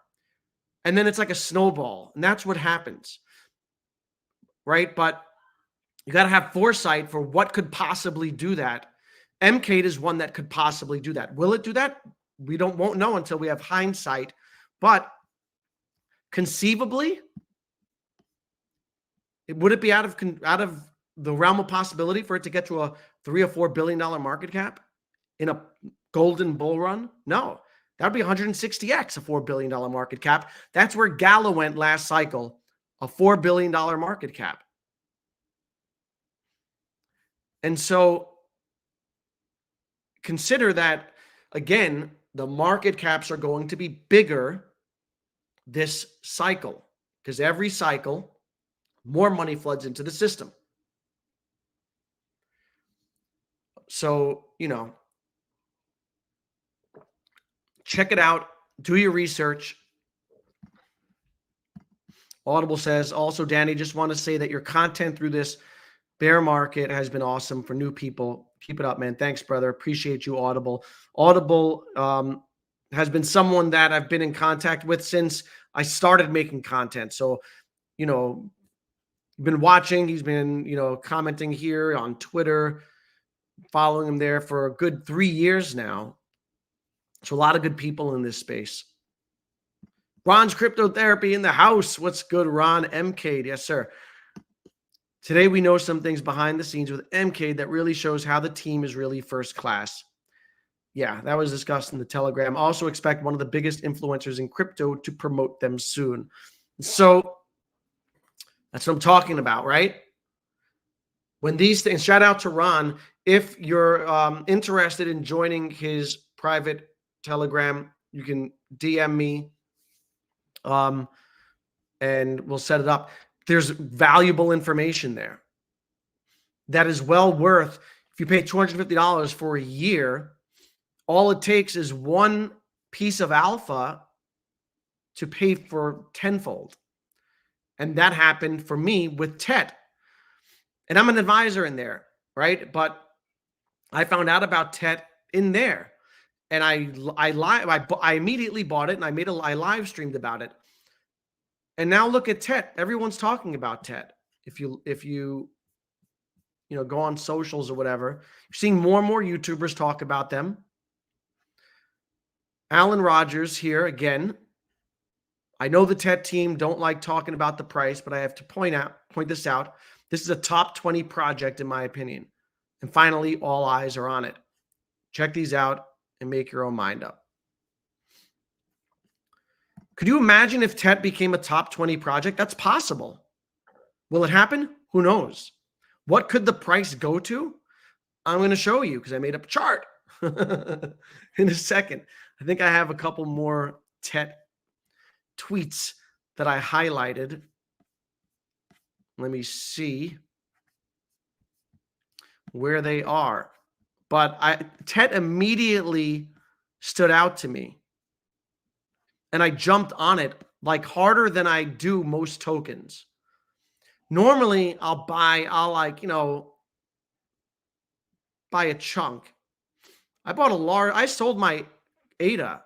And then it's like a snowball. And that's what happens. Right? But you got to have foresight for what could possibly do that. MCATE is one that could possibly do that. Will it do that? We won't know until we have hindsight. But conceivably, would it be out of the realm of possibility for it to get to a $3 or $4 billion market cap in a golden bull run? No, that would be 160x a $4 billion market cap. That's where Gala went last cycle, a $4 billion market cap. And so consider that, again, the market caps are going to be bigger this cycle, because every cycle, more money floods into the system. So, check it out. Do your research. Audible says, also, Danny, just want to say that your content through this bear market has been awesome for new people. Keep it up, man. Thanks, brother. Appreciate you, Audible. Audible has been someone that I've been in contact with since I started making content. So, been watching. He's been, commenting here on Twitter, following him there for a good 3 years now. So a lot of good people in this space. Ron's Cryptotherapy in the house. What's good, Ron? MK, yes, sir. Today we know some things behind the scenes with MK that really shows how the team is really first class. Yeah, that was discussed in the Telegram. Also expect one of the biggest influencers in crypto to promote them soon. So that's what I'm talking about, right? When these things, shout out to Ron. If you're interested in joining his private Telegram, you can DM me and we'll set it up. There's valuable information there that is well worth. If you pay $250 for a year, all it takes is one piece of alpha to pay for tenfold. And that happened for me with TET. And I'm an advisor in there, right? But I found out about TET in there. And I immediately bought it, and I live streamed about it. And now look at TET. Everyone's talking about TET. If you go on socials or whatever, you're seeing more and more YouTubers talk about them. Alan Rogers here again. I know the TET team don't like talking about the price, but I have to point this out. This is a top 20 project in my opinion. And finally, all eyes are on it. Check these out and make your own mind up. Could you imagine if TET became a top 20 project? That's possible. Will it happen? Who knows? What could the price go to? I'm going to show you because I made up a chart in a second. I think I have a couple more TET tweets that I highlighted. Let me see where they are. But TET immediately stood out to me. And I jumped on it like harder than I do most tokens. Normally, I'll buy a chunk. I sold my ADA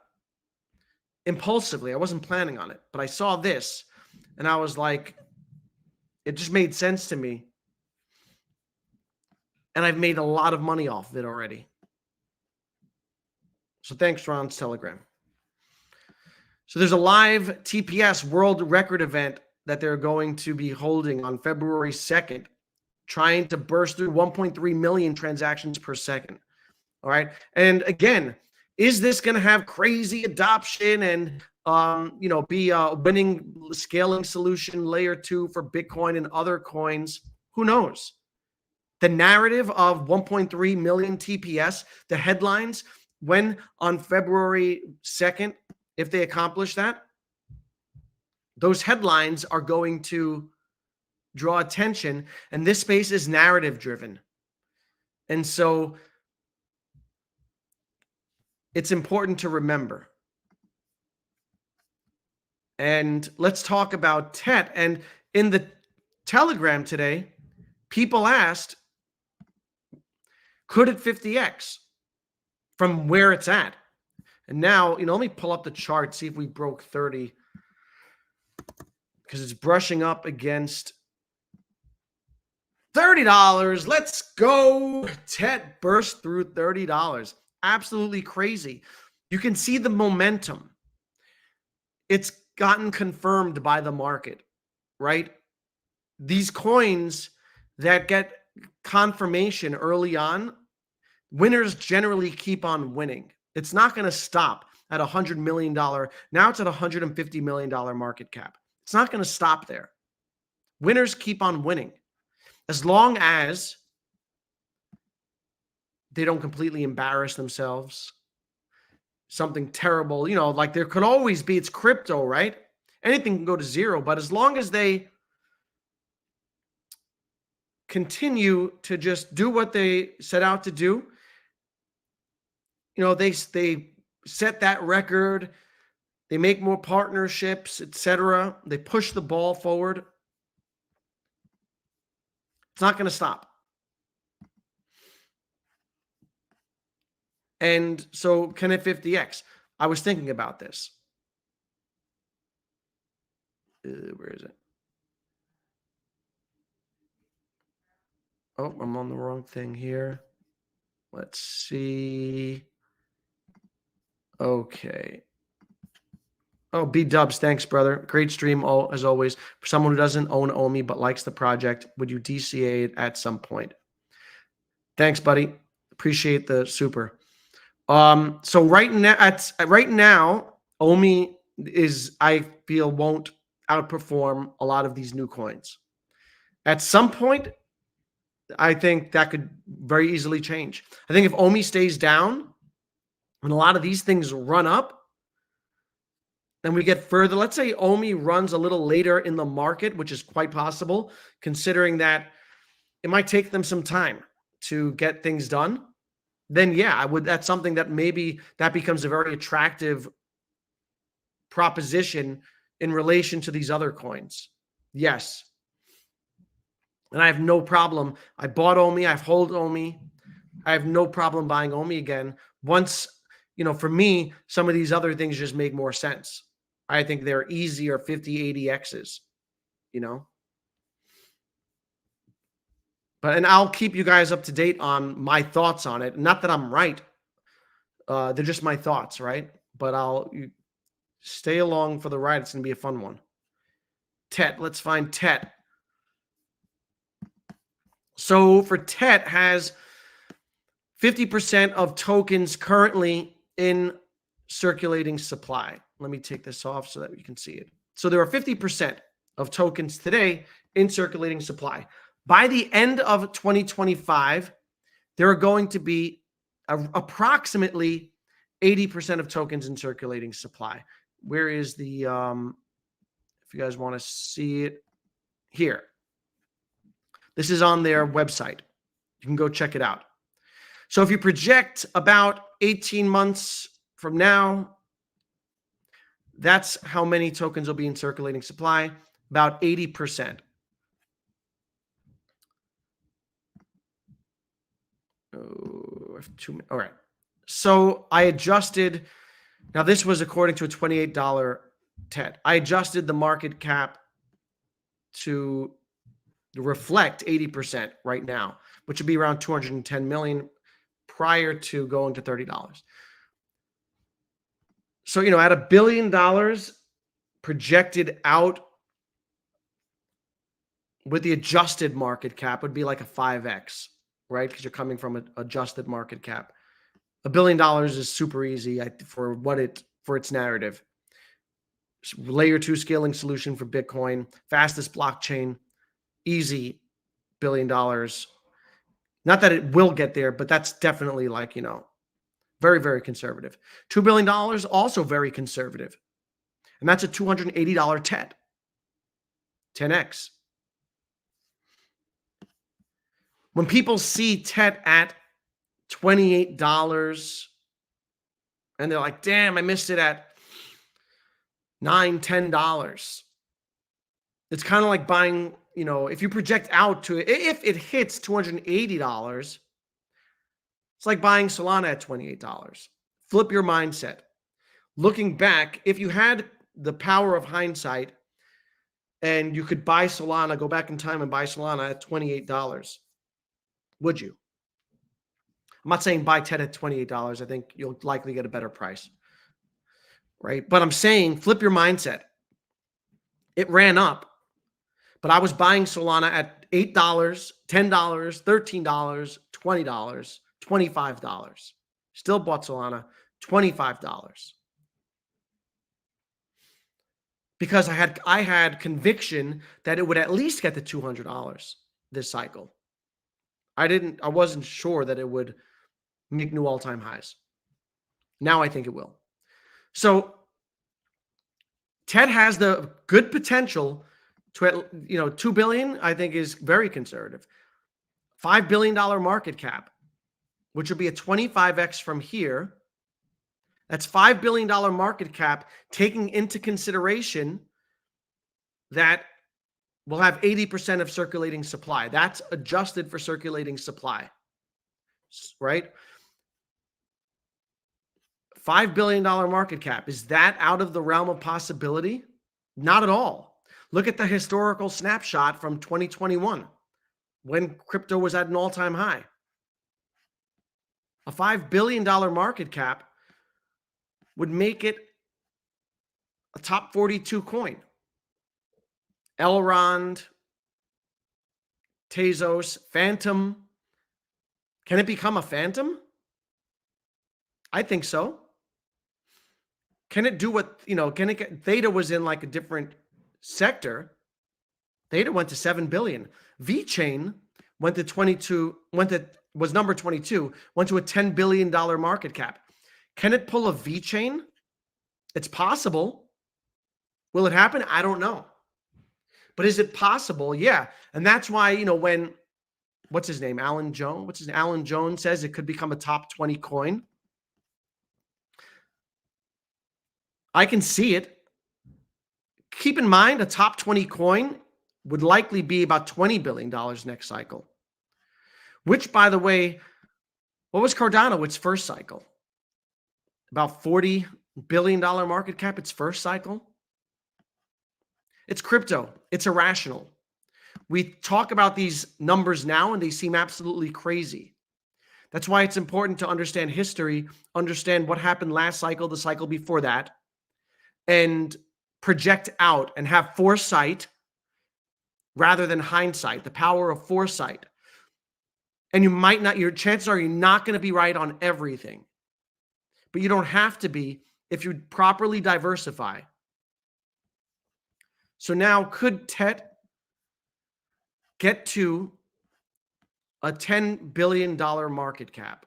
impulsively. I wasn't planning on it, but I saw this and I was like, it just made sense to me. And I've made a lot of money off of it already. So thanks, Ron's Telegram. So there's a live TPS world record event that they're going to be holding on February 2nd, trying to burst through 1.3 million transactions per second. All right. And again, is this going to have crazy adoption and, be a winning scaling solution layer 2 for Bitcoin and other coins? Who knows? The narrative of 1.3 million TPS, the headlines, when on February 2nd, if they accomplish that, those headlines are going to draw attention. And this space is narrative driven. And so it's important to remember. And let's talk about TET. And in the Telegram today, people asked, could it 50x? from where it's at. And now, let me pull up the chart, see if we broke 30, because it's brushing up against $30. Let's go. TET burst through $30. Absolutely crazy. You can see the momentum. It's gotten confirmed by the market, right? These coins that get confirmation early on, winners generally keep on winning. It's not going to stop at $100 million. Now it's at $150 million market cap. It's not going to stop there. Winners keep on winning. As long as they don't completely embarrass themselves, something terrible, like there could always be, it's crypto, right? Anything can go to zero, but as long as they continue to just do what they set out to do, they set that record, they make more partnerships, etc. They push the ball forward. It's not going to stop. And so can it 50x? I was thinking about this. Where is it? Oh, I'm on the wrong thing here. Let's see. Okay. Oh, B-dubs, thanks, brother. Great stream, as always. For someone who doesn't own OMI but likes the project, would you DCA it at some point? Thanks, buddy. Appreciate the super. So right now, OMI is, I feel, won't outperform a lot of these new coins. At some point, I think that could very easily change. I think if OMI stays down and a lot of these things run up, and we get further, let's say OMI runs a little later in the market, which is quite possible, considering that it might take them some time to get things done, then yeah, that's something that maybe that becomes a very attractive proposition in relation to these other coins. Yes. And I have no problem. I bought OMI, I've held OMI. I have no problem buying OMI again. Once, for me, some of these other things just make more sense. I think they're easier 50, 80 X's, and I'll keep you guys up to date on my thoughts on it. Not that I'm right. They're just my thoughts, right? But you stay along for the ride. It's going to be a fun one. TET. Let's find TET. So for TET has 50% of tokens currently in circulating supply. Let me take this off so that we can see it. So there are 50% of tokens today in circulating supply. By the end of 2025, there are going to be approximately 80% of tokens in circulating supply. Where is the, if you guys want to see it here, this is on their website. You can go check it out. So if you project about 18 months from now, that's how many tokens will be in circulating supply, about 80%. Oh, I have 2 minutes. All right. So I adjusted. Now, this was according to a $28 TET. I adjusted the market cap to reflect 80% right now, which would be around 210 million prior to going to $30. So, at $1 billion projected out with the adjusted market cap would be like a 5x, right? Because you're coming from an adjusted market cap. $1 billion is super easy for its narrative. Layer 2 scaling solution for Bitcoin, fastest blockchain, easy $1 billion. Not that it will get there, but that's definitely very, very conservative. $2 billion, also very conservative. And that's a $280 TET. 10x. When people see TET at $28 and they're like, damn, I missed it at $9, $10. It's kind of like buying, if you project out to it, if it hits $280, It's like buying Solana at $28. Flip your mindset. Looking back, if you had the power of hindsight and you could buy Solana, go back in time and buy Solana at $28, would you? I'm not saying buy TET at $28. I think you'll likely get a better price, right? But I'm saying flip your mindset. It ran up, but I was buying Solana at $8, $10, $13, $20, $25. Still bought Solana, $25. Because I had conviction that it would at least get to $200 this cycle. I wasn't sure that it would make new all-time highs. Now I think it will. So TET has the good potential to, $2 billion, I think is very conservative. $5 billion market cap, which would be a 25x from here. That's $5 billion market cap, taking into consideration that we'll have 80% of circulating supply. That's adjusted for circulating supply, right? $5 billion market cap. Is that out of the realm of possibility? Not at all. Look at the historical snapshot from 2021 when crypto was at an all-time high. A $5 billion market cap would make it a top 42 coin. Elrond, Tezos, Phantom. Can it become a Phantom? I think so. Can it do what, can it get, Theta was in like a different sector. Theta went to 7 billion. VeChain went to 22, was number 22, went to a $10 billion market cap. Can it pull a VeChain? It's possible. Will it happen? I don't know. But is it possible? Yeah. And that's why, when, what's his name? Alan Jones? Alan Jones says it could become a top 20 coin. I can see it. Keep in mind, a top 20 coin would likely be about $20 billion next cycle. Which, by the way, what was Cardano its first cycle? About $40 billion market cap its first cycle. It's crypto. It's irrational. We talk about these numbers now and they seem absolutely crazy. That's why it's important to understand history, understand what happened last cycle, the cycle before that, and project out and have foresight rather than hindsight, the power of foresight. And your chances are you're not going to be right on everything. But you don't have to be if you properly diversify. So now, could TET get to a $10 billion market cap?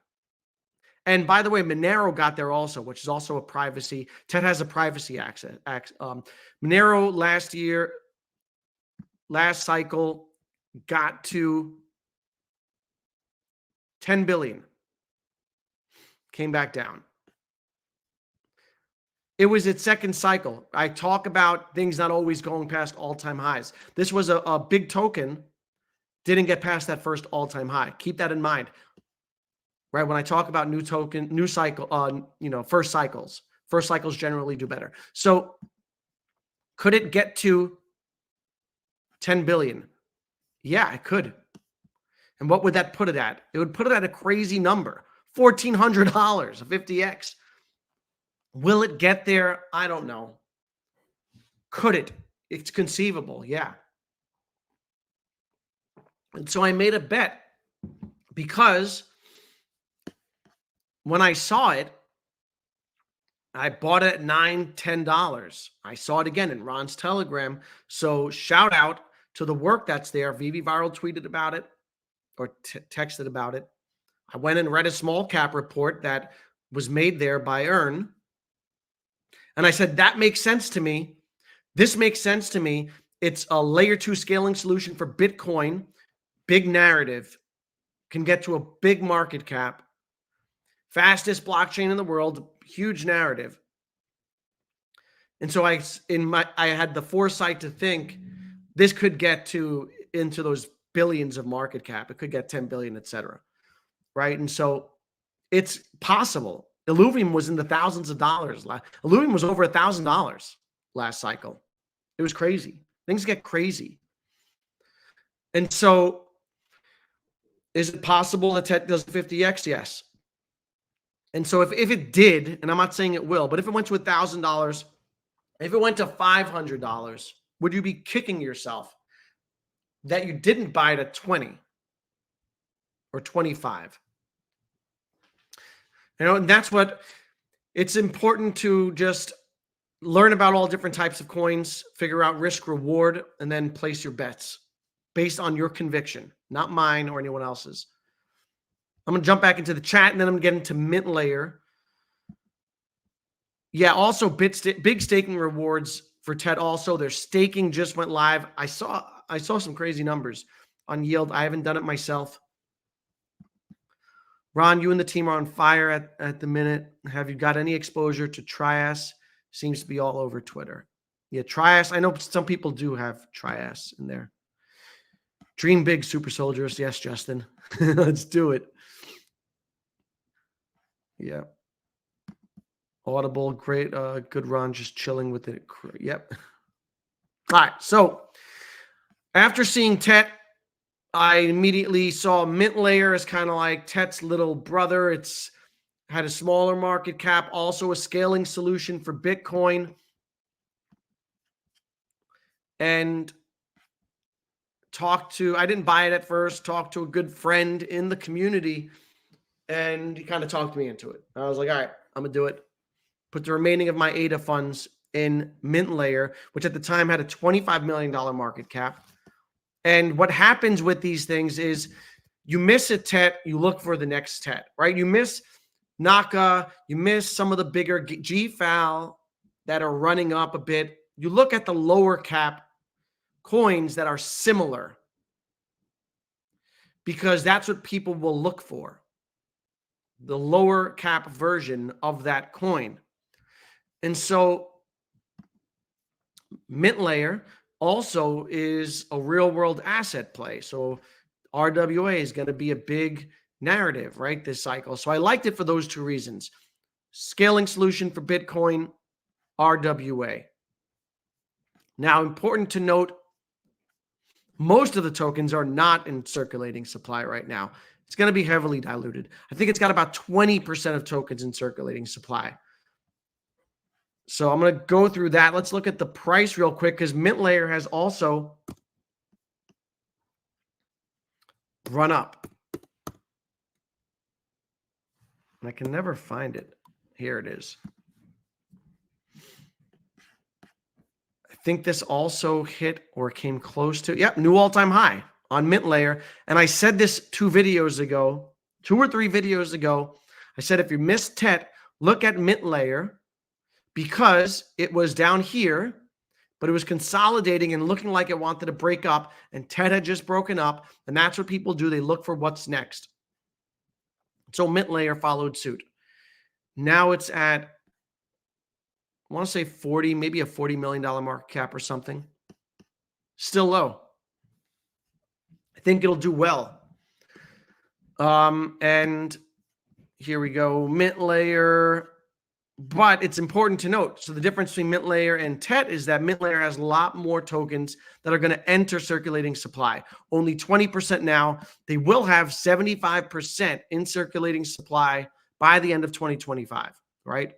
And by the way, Monero got there also, which is also a privacy. TET has a privacy access. Monero last cycle, got to 10 billion. Came back down. It was its second cycle. I talk about things not always going past all-time highs. This was a big token, didn't get past that first all-time high. Keep that in mind. Right? When I talk about new cycle, first cycles generally do better. So could it get to 10 billion? Yeah, it could. And what would that put it at? It would put it at a crazy number, $1,400, a 50x. Will it get there? I don't know. Could it? It's conceivable, yeah. And so I made a bet because when I saw it, I bought it at $9, $10. I saw it again in Ron's Telegram. So shout out to the work that's there. VV Viral tweeted about it or texted about it. I went and read a small cap report that was made there by Earn. And I said, that makes sense to me. This makes sense to me. It's a layer 2 scaling solution for Bitcoin. Big narrative. Can get to a big market cap. Fastest blockchain in the world. Huge narrative. And so I had the foresight to think this could get into those billions of market cap. It could get 10 billion, et cetera. Right. And so It's possible. Illuvium was in the thousands of dollars. Illuvium was over $1,000 last cycle. It was crazy. Things get crazy. And so is it possible that TET does 50x? Yes. And so if it did, and I'm not saying it will, but if it went to $1,000, if it went to $500, would you be kicking yourself that you didn't buy it at 20 or 25? And that's what it's important to just learn about all different types of coins, figure out risk reward, and then place your bets based on your conviction, not mine or anyone else's. I'm going to jump back into the chat, and then I'm going to get into Mint Layer. Yeah, also big staking rewards for TET also. Their staking just went live. I saw some crazy numbers on yield. I haven't done it myself. Ron, you and the team are on fire at the minute. Have you got any exposure to Trias? Seems to be all over Twitter. Yeah, Trias. I know some people do have Trias in there. Dream big, super soldiers. Yes, Justin. Let's do it. Yeah. Audible, great. Good Ron, just chilling with it. Yep. All right. So after seeing TET, I immediately saw Mint Layer as kind of like TET's little brother. It's had a smaller market cap, also a scaling solution for Bitcoin. And I didn't buy it at first, talked to a good friend in the community, and he kind of talked me into it. I was like, all right, I'm going to do it. Put the remaining of my ADA funds in Mint Layer, which at the time had a $25 million market cap. And what happens with these things is you miss a TET, you look for the next TET, right? You miss Naka, you miss some of the bigger GFAL that are running up a bit. You look at the lower cap coins that are similar because that's what people will look for. The lower cap version of that coin. And so Mint Layer also is a real world asset play. So RWA is going to be a big narrative, right? This cycle. So I liked it for those two reasons. Scaling solution for Bitcoin, RWA. Now, important to note, most of the tokens are not in circulating supply right now. It's going to be heavily diluted. I think it's got about 20% of tokens in circulating supply. So I'm going to go through that. Let's look at the price real quick because Mint Layer has also run up. And I can never find it. Here it is. I think this also hit or came close to, yep, new all-time high on Mint Layer. And I said this 2 or 3 videos ago. I said if you missed TET, look at Mint Layer because it was down here, but it was consolidating and looking like it wanted to break up, and TET had just broken up, and that's what people do. They look for what's next. So Mint Layer followed suit. Now it's at, I want to say 40, maybe a $40 million market cap or something. Still low. I think it'll do well. And here we go, Mint Layer. But it's important to note, so the difference between Mint Layer and TET is that Mint Layer has a lot more tokens that are going to enter circulating supply. Only 20% now. They will have 75% in circulating supply by the end of 2025, right?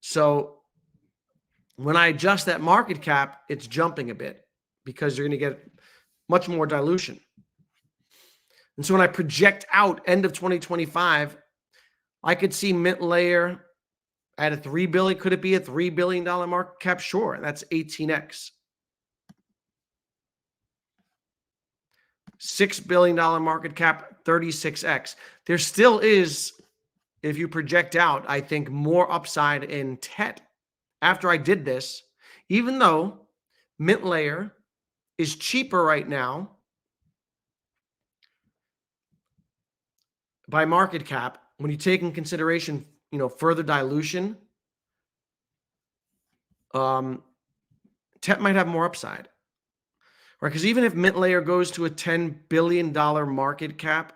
So when I adjust that market cap, it's jumping a bit because you're going to get much more dilution. And so when I project out end of 2025, I could see Mint Layer at a $3 billion. Could it be a $3 billion market cap? Sure. That's 18x. $6 billion market cap, 36x. There still is, if you project out, I think more upside in TET after I did this, even though Mint Layer is cheaper right now by market cap. When you take in consideration, further dilution, TET might have more upside, right? Because even if Mint Layer goes to a $10 billion market cap,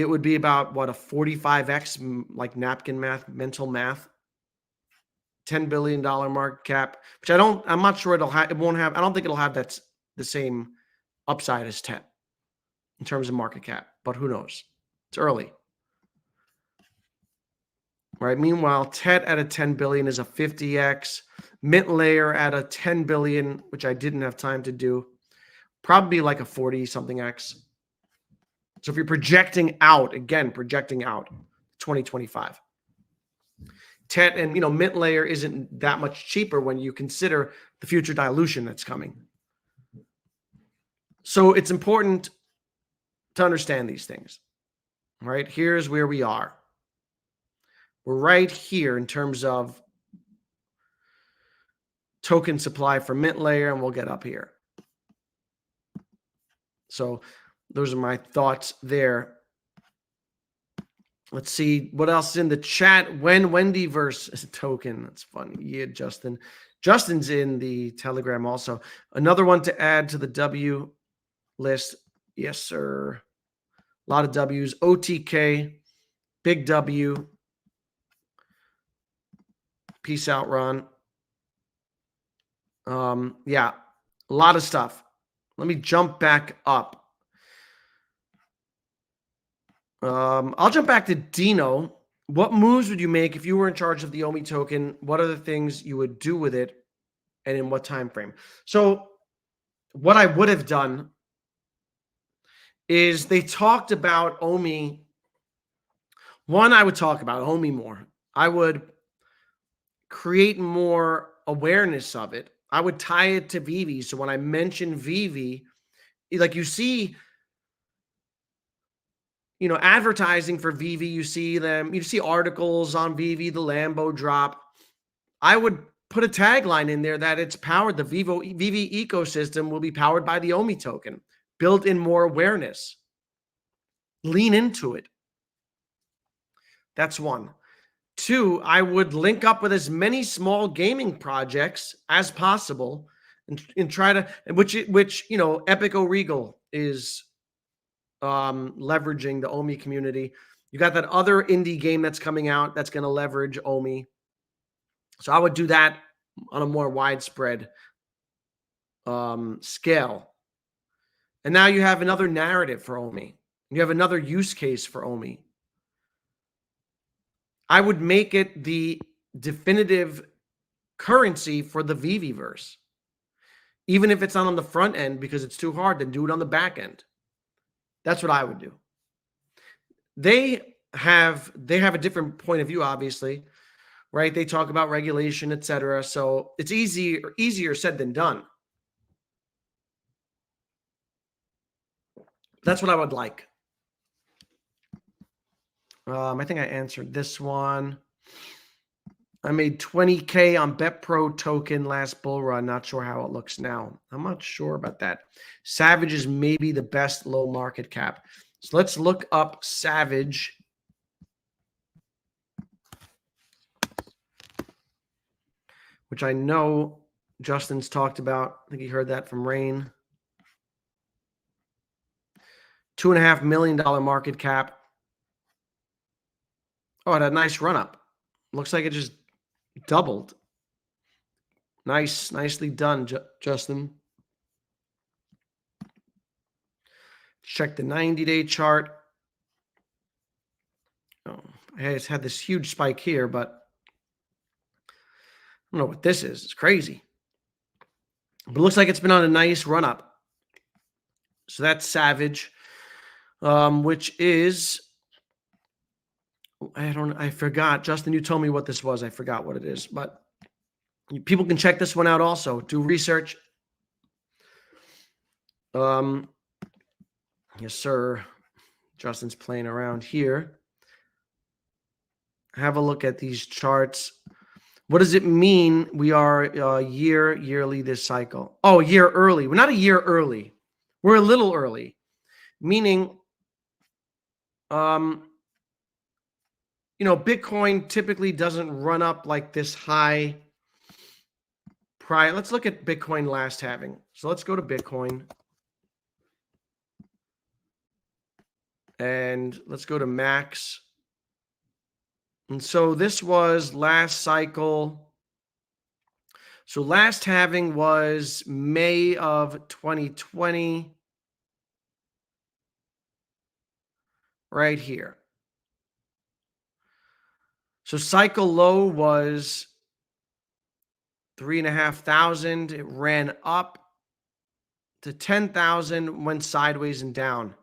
it would be about what, a 45x, like napkin math, mental math. $10 billion market cap, which I'm not sure I don't think it'll have the same upside as TET in terms of market cap, but who knows? It's early. Right. Meanwhile, TET at a 10 billion is a 50x. Mint layer at a 10 billion, which I didn't have time to do, probably like a 40 something X. So if you're projecting out 2025, TET and mint layer isn't that much cheaper when you consider the future dilution that's coming. So it's important to understand these things. Right? Here's where we are. We're right here in terms of token supply for mint layer, and we'll get up here. So those are my thoughts there. Let's see what else is in the chat. When Wendyverse token. That's funny. Yeah, Justin. Justin's in the Telegram also. Another one to add to the W list. Yes, sir. A lot of W's. OTK. Big W. Peace out, Ron. Yeah, a lot of stuff. Let me jump back up. I'll jump back to Dino. What moves would you make if you were in charge of the OMI token? What are the things you would do with it, and in what time frame? So what I would have done is they talked about OMI. One, I would talk about OMI more. I would create more awareness of it. I would tie it to VV. So when I mention VV, like you see, advertising for VV, you see articles on VV, the Lambo drop. I would put a tagline in there that it's powered, the VV ecosystem will be powered by the OMI token, build in more awareness, lean into it. That's one. Two, I would link up with as many small gaming projects as possible and try to, which Epico Regal is leveraging the OMI community. You got that other indie game that's coming out that's going to leverage OMI. So I would do that on a more widespread scale. And now you have another narrative for OMI. You have another use case for OMI. I would make it the definitive currency for the VVverse. Even if it's not on the front end because it's too hard, then do it on the back end. That's what I would do. They have a different point of view, obviously, right? They talk about regulation, etc. So it's easier said than done. That's what I would like. I think I answered this one. I made 20K on BetPro token last bull run. Not sure how it looks now. I'm not sure about that. Savage is maybe the best low market cap. So let's look up Savage. Which I know Justin's talked about. I think he heard that from Rain. $2.5 million market cap. Oh, it had a nice run up. Looks like it just doubled. Nicely done, Justin. Check the 90-day chart. Oh, it's had this huge spike here, but I don't know what this is. It's crazy. But it looks like it's been on a nice run up. So that's Savage, which is, I forgot. Justin, you told me what this was. I forgot what it is, but people can check this one out also. Do research. Yes, sir. Justin's playing around here. Have a look at these charts. What does it mean we are yearly this cycle? Oh, year early. We're not a year early. We're a little early. Meaning, Bitcoin typically doesn't run up like this high prior. Let's look at Bitcoin last halving. So let's go to Bitcoin. And let's go to max. And so this was last cycle. So last halving was May of 2020. Right here. So cycle low was 3,500. It ran up to 10,000, went sideways and down.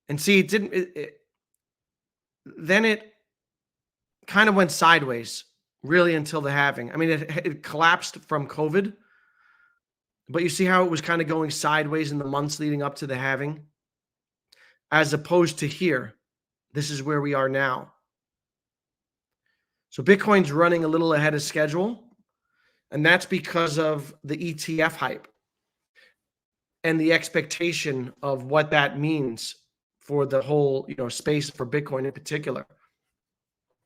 And see, it didn't. Then it kind of went sideways, really, until the halving. I mean, it collapsed from COVID, but you see how it was kind of going sideways in the months leading up to the halving, as opposed to here. This is where we are now. So Bitcoin's running a little ahead of schedule, and that's because of the ETF hype and the expectation of what that means for the whole, space for Bitcoin in particular.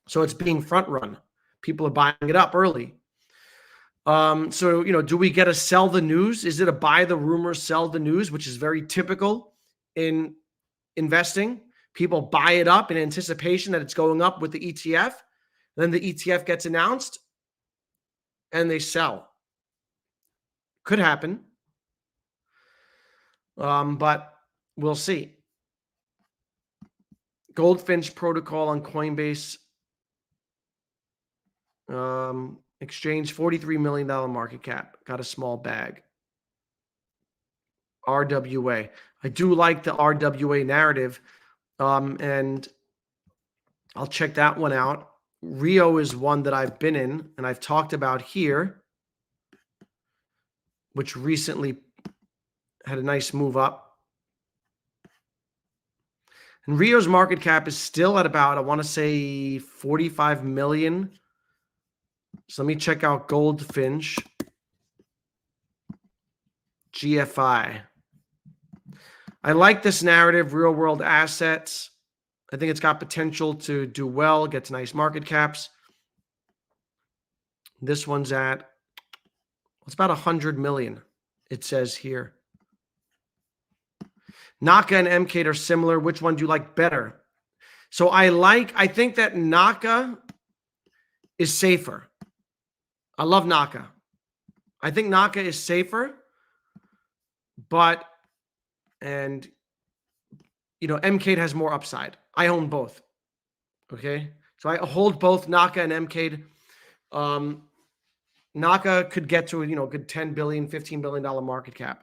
So it's being front run. People are buying it up early. So, do we get a sell the news? Is it a buy the rumor, sell the news, which is very typical in investing? People buy it up in anticipation that it's going up with the ETF. Then the ETF gets announced and they sell. Could happen. But we'll see. Goldfinch protocol on Coinbase. Exchange, $43 million market cap. Got a small bag. RWA. I do like the RWA narrative. And I'll check that one out. Rio is one that I've been in and I've talked about here, which recently had a nice move up. And Rio's market cap is still at about, I want to say 45 million. So let me check out Goldfinch. GFI. I like this narrative, real world assets. I think it's got potential to do well, gets nice market caps. This one's at, it's about 100 million, it says here. Naka and MK are similar. Which one do you like better? So I think that Naka is safer. I love Naka. I think Naka is safer, but, MK has more upside. I own both. Okay. So I hold both Naka and MK. Naka could get to a good $10 billion, $15 billion market cap.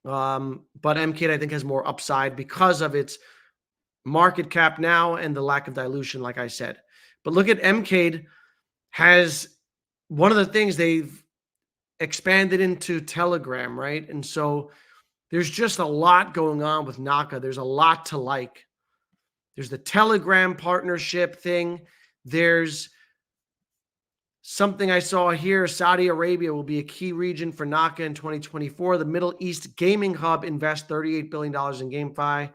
But MK I think has more upside because of its market cap now and the lack of dilution, like I said. But look at MK has one of the things they've expanded into Telegram, right? And so there's just a lot going on with Naka. There's a lot to like. There's the Telegram partnership thing. There's something I saw here. Saudi Arabia will be a key region for Naka in 2024. The Middle East Gaming Hub invests $38 billion in GameFi.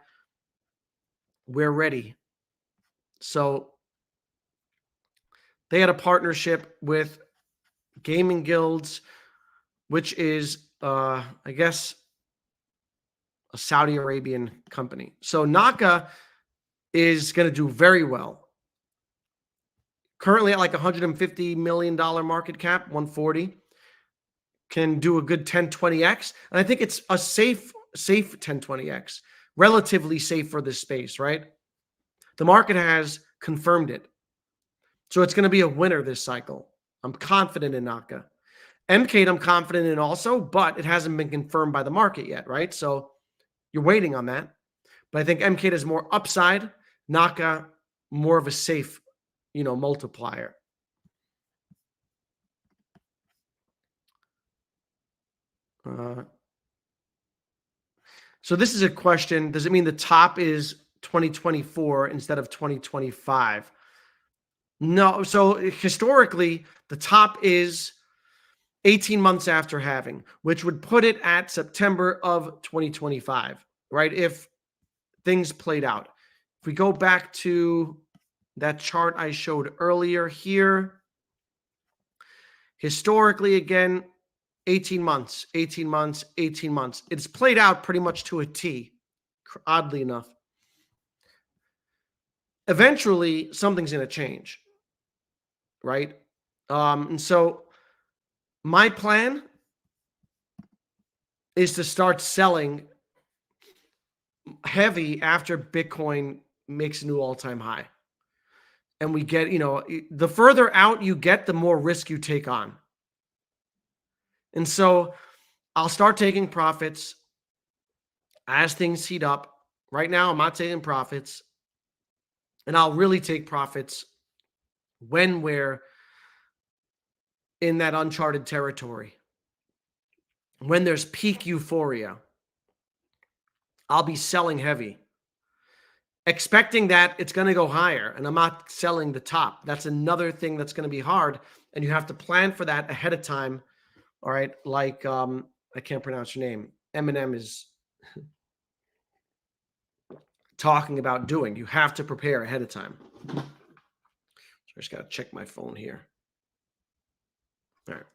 We're ready. So they had a partnership with Gaming Guilds, which is, I guess, a Saudi Arabian company. So Naka is going to do very well. Currently at like $150 million market cap, 140. Can do a good 10-20x. And I think it's a safe 10-20x. Relatively safe for this space, right? The market has confirmed it. So it's going to be a winner this cycle. I'm confident in Naka. MK I'm confident in also, but it hasn't been confirmed by the market yet, right? So you're waiting on that. But I think MK has more upside. Naka, more of a safe, multiplier. So this is a question. Does it mean the top is 2024 instead of 2025? No. So historically, the top is 18 months after halving, which would put it at September of 2025, right? If things played out. If we go back to that chart I showed earlier here, historically, again, 18 months, 18 months, 18 months. It's played out pretty much to a T, oddly enough. Eventually, something's going to change, right? And so my plan is to start selling heavy after Bitcoin makes a new all-time high. And we get, the further out you get, the more risk you take on. And so I'll start taking profits as things heat up. Right now, I'm not taking profits. And I'll really take profits when we're in that uncharted territory. When there's peak euphoria, I'll be selling heavy, expecting that it's going to go higher, and I'm not selling the top. That's another thing that's going to be hard, and you have to plan for that ahead of time. All right, like I can't pronounce your name. Eminem is talking about doing. You have to prepare ahead of time. So I just got to check my phone here. All right.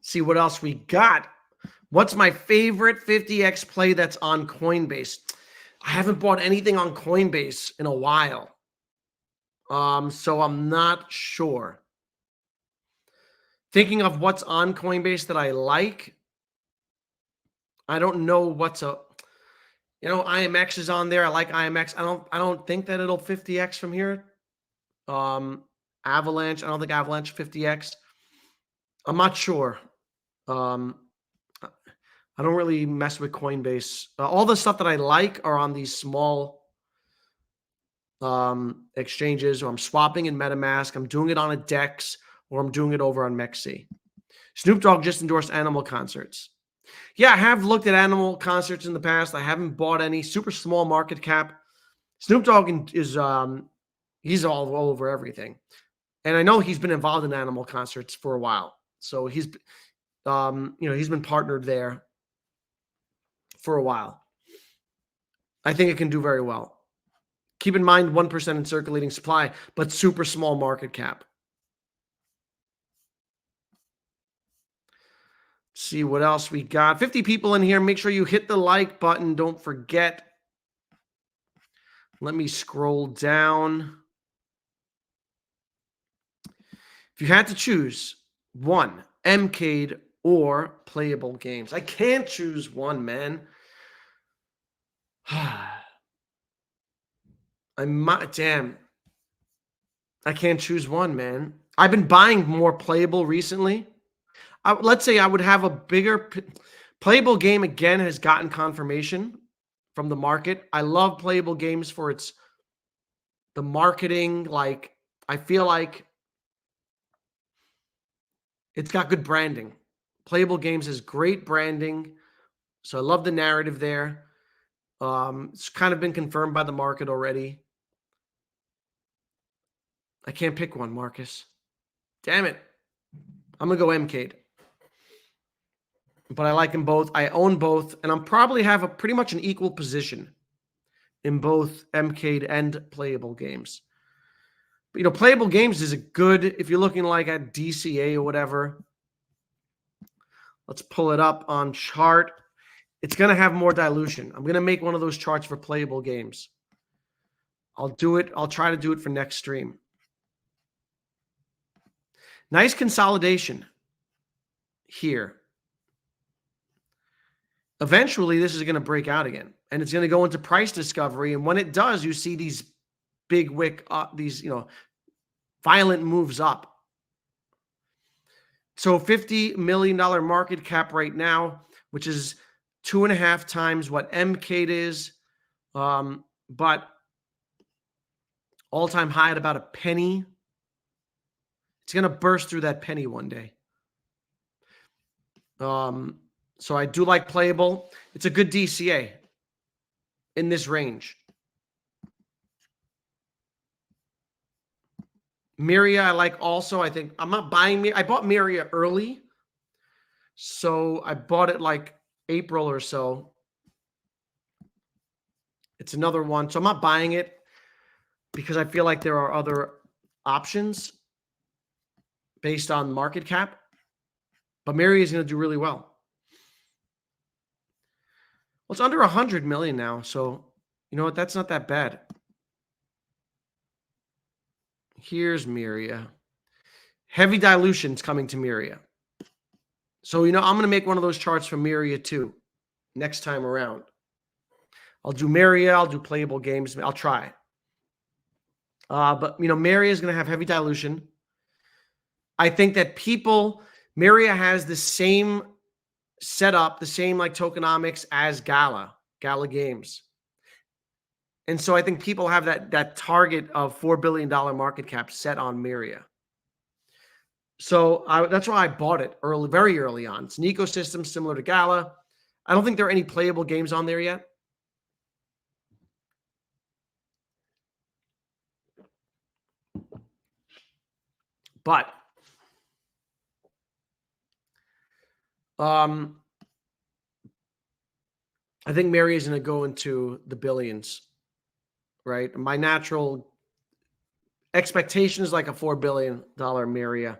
See what else we got. What's my favorite 50x play that's on Coinbase? I haven't bought anything on Coinbase in a while. So I'm not sure. Thinking of what's on Coinbase that I like. I don't know what's IMX is on there. I like IMX. I don't think that it'll 50x from here. Avalanche. I don't think Avalanche 50x. I'm not sure. I don't really mess with Coinbase. All the stuff that I like are on these small exchanges, or I'm swapping in MetaMask. I'm doing it on a DEX, or I'm doing it over on Mexi. Snoop Dogg just endorsed animal concerts. Yeah, I have looked at animal concerts in the past. I haven't bought any. Super small market cap. Snoop Dogg is he's all over everything, and I know he's been involved in animal concerts for a while. So he's he's been partnered there for a while. I think it can do very well. Keep in mind 1% in circulating supply, but super small market cap. See what else we got. 50 people in here. Make sure you hit the like button. Don't forget. Let me scroll down. If you had to choose one, MCADE or playable games. I can't choose one, man. Damn. I can't choose one, man. I've been buying more playable recently. Let's say I would have a bigger playable game again has gotten confirmation from the market. I love playable games for the marketing. Like, I feel like it's got good branding. Playable games has great branding. So I love the narrative there. It's kind of been confirmed by the market already. I can't pick one, Marcus. Damn it. I'm going to go MCADE. But I like them both. I own both. And I'm probably have pretty much an equal position in both MCADE and playable games. But, playable games is a good, if you're looking like at DCA or whatever. Let's pull it up on chart. It's going to have more dilution. I'm going to make one of those charts for playable games. I'll do it. I'll try to do it for next stream. Nice consolidation here. Eventually, this is going to break out again, and it's going to go into price discovery. And when it does, you see these big wick, violent moves up. So $50 million market cap right now, which is 2.5 times what MCADE is, but all-time high at about a penny. It's going to burst through that penny one day. So I do like playable. It's a good DCA in this range. Myria, I like also. I think I'm not buying Myria. I bought Myria early. So I bought it like April or so. It's another one. So I'm not buying it because I feel like there are other options based on market cap. But Myria is going to do really well. Well, it's under 100 million now. So, you know what? That's not that bad. Here's Miria. Heavy dilution's coming to Miria. So, you know, I'm going to make one of those charts for Miria too next time around. I'll do Miria. I'll do playable games. I'll try. But, you know, Miria is going to have heavy dilution. I think that Miria has the same setup, the same like tokenomics as Gala Games. And so I think people have that target of $4 billion market cap set on Miria. So that's why I bought it very early on. It's an ecosystem similar to Gala. I don't think there are any playable games on there yet. But I think Miria is going to go into the billions, right? My natural expectation is like a $4 billion Miria.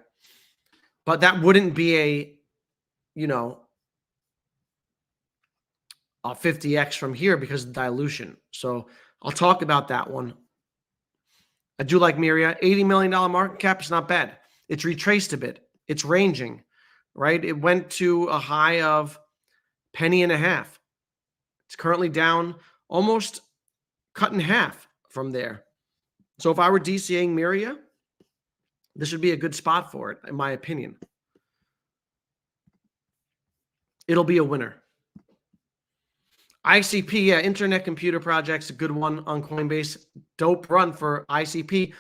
But that wouldn't be a 50x from here because of dilution. So I'll talk about that one. I do like Miria. $80 million market cap is not bad. It's retraced a bit. It's ranging, right? It went to a high of $0.015. It's currently down almost cut in half from there. So if I were DCAing Miria, this would be a good spot for it, in my opinion. It'll be a winner. ICP, yeah, Internet Computer Project's a good one on Coinbase. Dope run for ICP.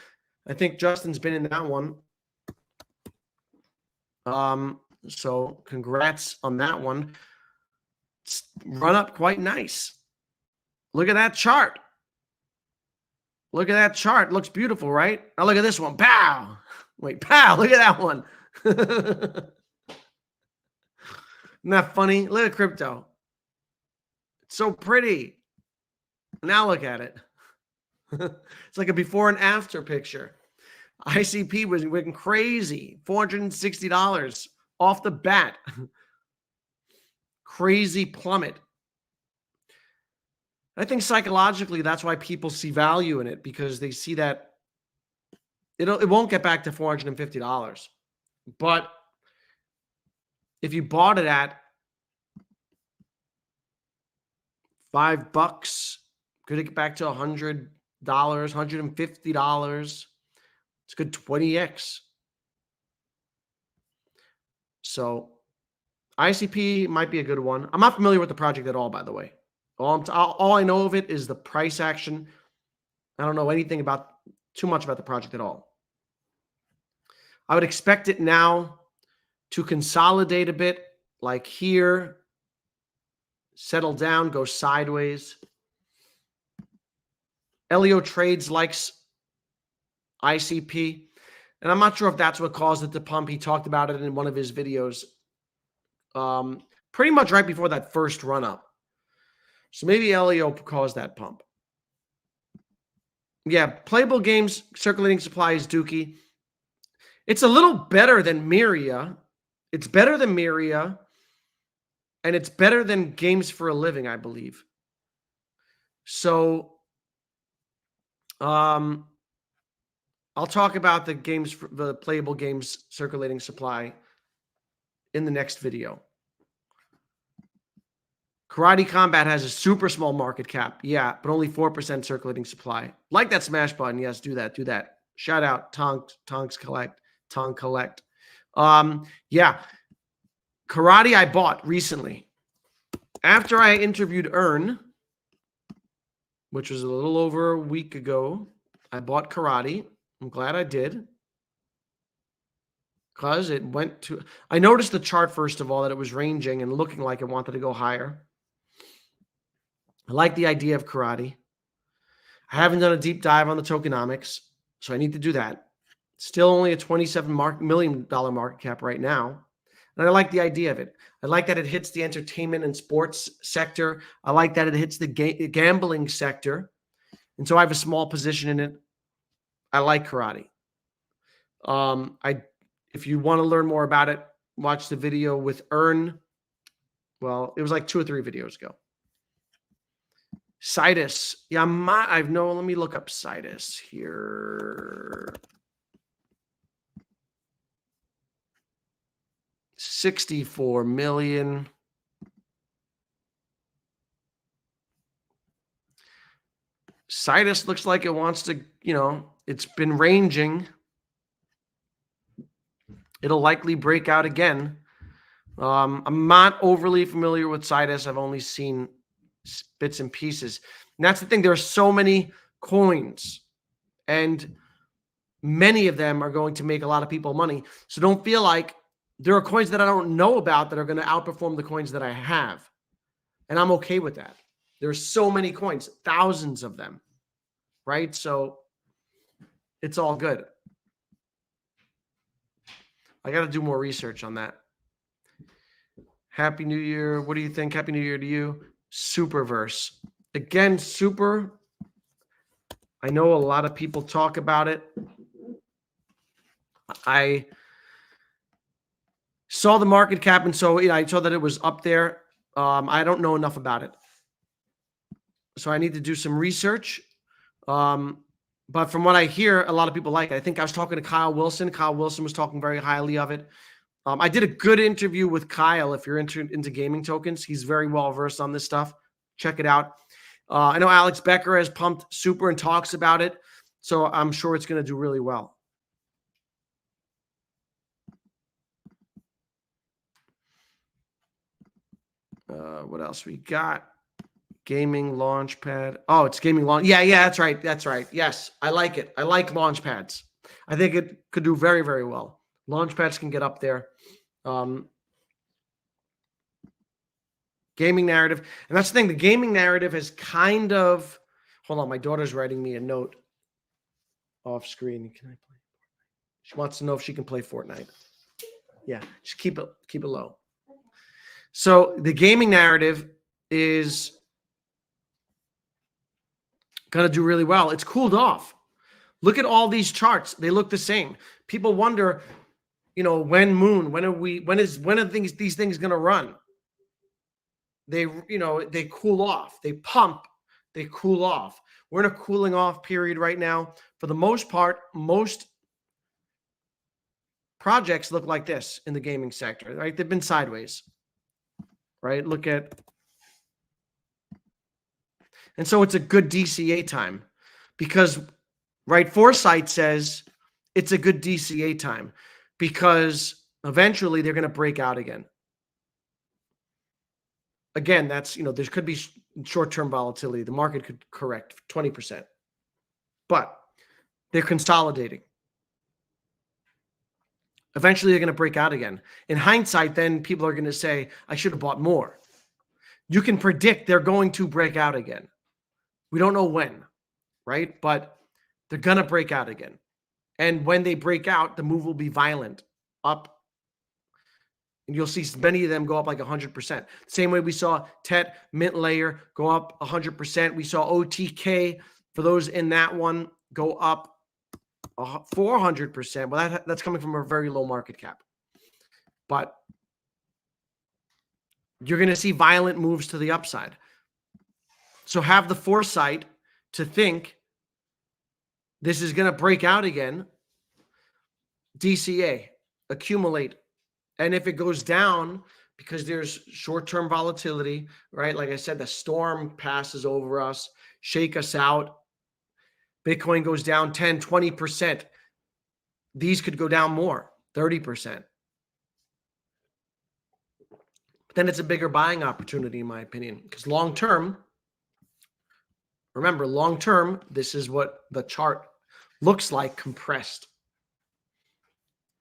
I think Justin's been in that one. So congrats on that one. It's run up quite nice. Look at that chart. Look at that chart. Looks beautiful, right? Now look at this one. Pow! Wait, pow! Look at that one. Isn't that funny? Look at crypto. It's so pretty. Now look at it. It's like a before and after picture. ICP was went crazy. $460 off the bat. Crazy plummet. I think psychologically that's why people see value in it, because they see that it won't get back to $450. But if you bought it at $5, could it get back to $100, $150? It's a good 20x. So ICP might be a good one. I'm not familiar with the project at all, by the way. All I know of it is the price action. I don't know anything too much about the project at all. I would expect it now to consolidate a bit, like here, settle down, go sideways. Elio Trades likes ICP, and I'm not sure if that's what caused it to pump. He talked about it in one of his videos pretty much right before that first run up. So maybe Elio caused that pump. Yeah, playable games, circulating supply is Dookie. It's a little better than Miria. It's better than Miria, and it's better than Games for a Living, I believe. So I'll talk about the playable games circulating supply in the next video. Karate Combat has a super small market cap. Yeah, but only 4% circulating supply. Like that smash button. Yes, do that. Do that. Shout out Tonks Collect. Yeah. Karate I bought recently. After I interviewed Earn, which was a little over a week ago, I bought Karate. I'm glad I did. Because it went to... I noticed the chart, first of all, that it was ranging and looking like it wanted to go higher. I like the idea of Karate. I haven't done a deep dive on the tokenomics, so I need to do that. Still only a $27 million market cap right now. And I like the idea of it. I like that it hits the entertainment and sports sector. I like that it hits the gambling sector. And so I have a small position in it. I like Karate. If you want to learn more about it, watch the video with Earn. Well, it was like 2 or 3 videos ago. Citus. Yeah, I've no, let me look up Citus here. 64 million. Citus looks like it wants to, it's been ranging. It'll likely break out again. I'm not overly familiar with Citus. I've only seen bits and pieces. And that's the thing. There are so many coins, and many of them are going to make a lot of people money. So don't feel like there are coins that I don't know about that are going to outperform the coins that I have. And I'm okay with that. There's so many coins, thousands of them, right? So it's all good. I got to do more research on that. Happy New Year. What do you think? Happy New Year to you. Superverse. Again, Super. I know a lot of people talk about it. I saw the market cap, and so I saw that it was up there. I don't know enough about it. So I need to do some research. But from what I hear, a lot of people like it. I think I was talking to Kyle Wilson. Kyle Wilson was talking very highly of it. I did a good interview with Kyle. If you're into gaming tokens, he's very well versed on this stuff. Check it out. I know Alex Becker has pumped Super and talks about it, so I'm sure it's going to do really well. What else we got? Gaming Launchpad. Oh, it's Gaming Launch. Yeah, that's right. That's right. Yes, I like it. I like Launchpads. I think it could do very, very well. Launchpads can get up there. Gaming narrative. And that's the thing. The gaming narrative has kind of... Hold on. My daughter's writing me a note off screen. Can I play? She wants to know if she can play Fortnite. Yeah, just keep it low. So the gaming narrative is going to do really well. It's cooled off. Look at all these charts. They look the same. People wonder, when are these things going to run? They cool off. They pump. They cool off. We're in a cooling off period right now. For the most part, most projects look like this in the gaming sector, right? They've been sideways, right? Look at, and so it's a good DCA time because, right, Foresight says it's a good DCA time because eventually they're going to break out again. Again, that's, there could be short-term volatility. The market could correct 20%, but they're consolidating. Eventually, they're going to break out again. In hindsight, then people are going to say, I should have bought more. You can predict they're going to break out again. We don't know when, right? But they're going to break out again. And when they break out, the move will be violent, up. And you'll see many of them go up like 100%. Same way we saw TET, Mint Layer, go up 100%. We saw OTK, for those in that one, go up 400%. Well, that's coming from a very low market cap. But you're going to see violent moves to the upside. So have the foresight to think this is going to break out again. DCA, accumulate. And if it goes down because there's short-term volatility, right? Like I said, the storm passes over us, shake us out. Bitcoin goes down 10, 20%. These could go down more, 30%. But then it's a bigger buying opportunity, in my opinion, because long-term, remember, long-term, this is what the chart looks like compressed.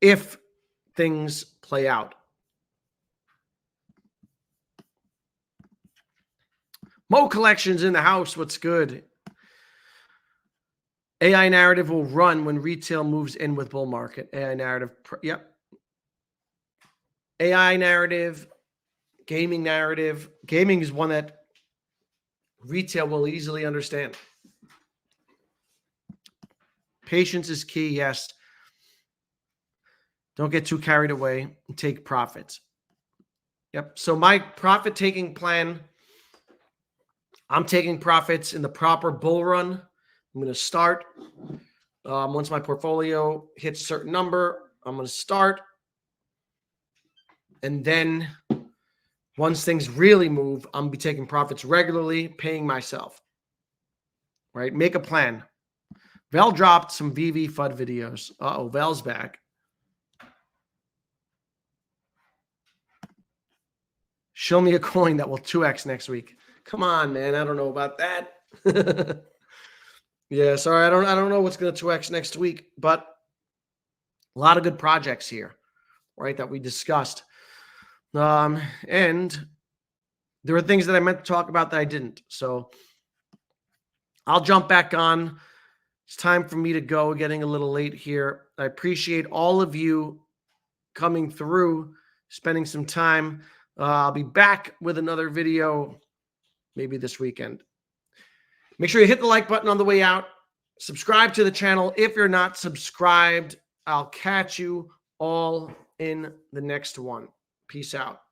If things play out. Mo Collections in the house. What's good? AI narrative will run when retail moves in with bull market. AI narrative. Yep. AI narrative, gaming narrative. Gaming is one that retail will easily understand. Patience is key. Yes. Don't get too carried away and take profits. Yep. So my profit-taking plan, I'm taking profits in the proper bull run. I'm going to start. Once my portfolio hits a certain number, I'm going to start. And then once things really move, I'm going to be taking profits regularly, paying myself. Right? Make a plan. Val dropped some VV FUD videos. Uh-oh, Val's back. Show me a coin that will 2x next week. Come on, man. I don't know about that. Yeah, sorry. I don't know what's going to 2x next week, but a lot of good projects here, right, that we discussed. And there were things that I meant to talk about that I didn't. So I'll jump back on. It's time for me to go, getting a little late here. I appreciate all of you coming through, spending some time. I'll be back with another video maybe this weekend. Make sure you hit the like button on the way out. Subscribe to the channel if you're not subscribed. I'll catch you all in the next one. Peace out.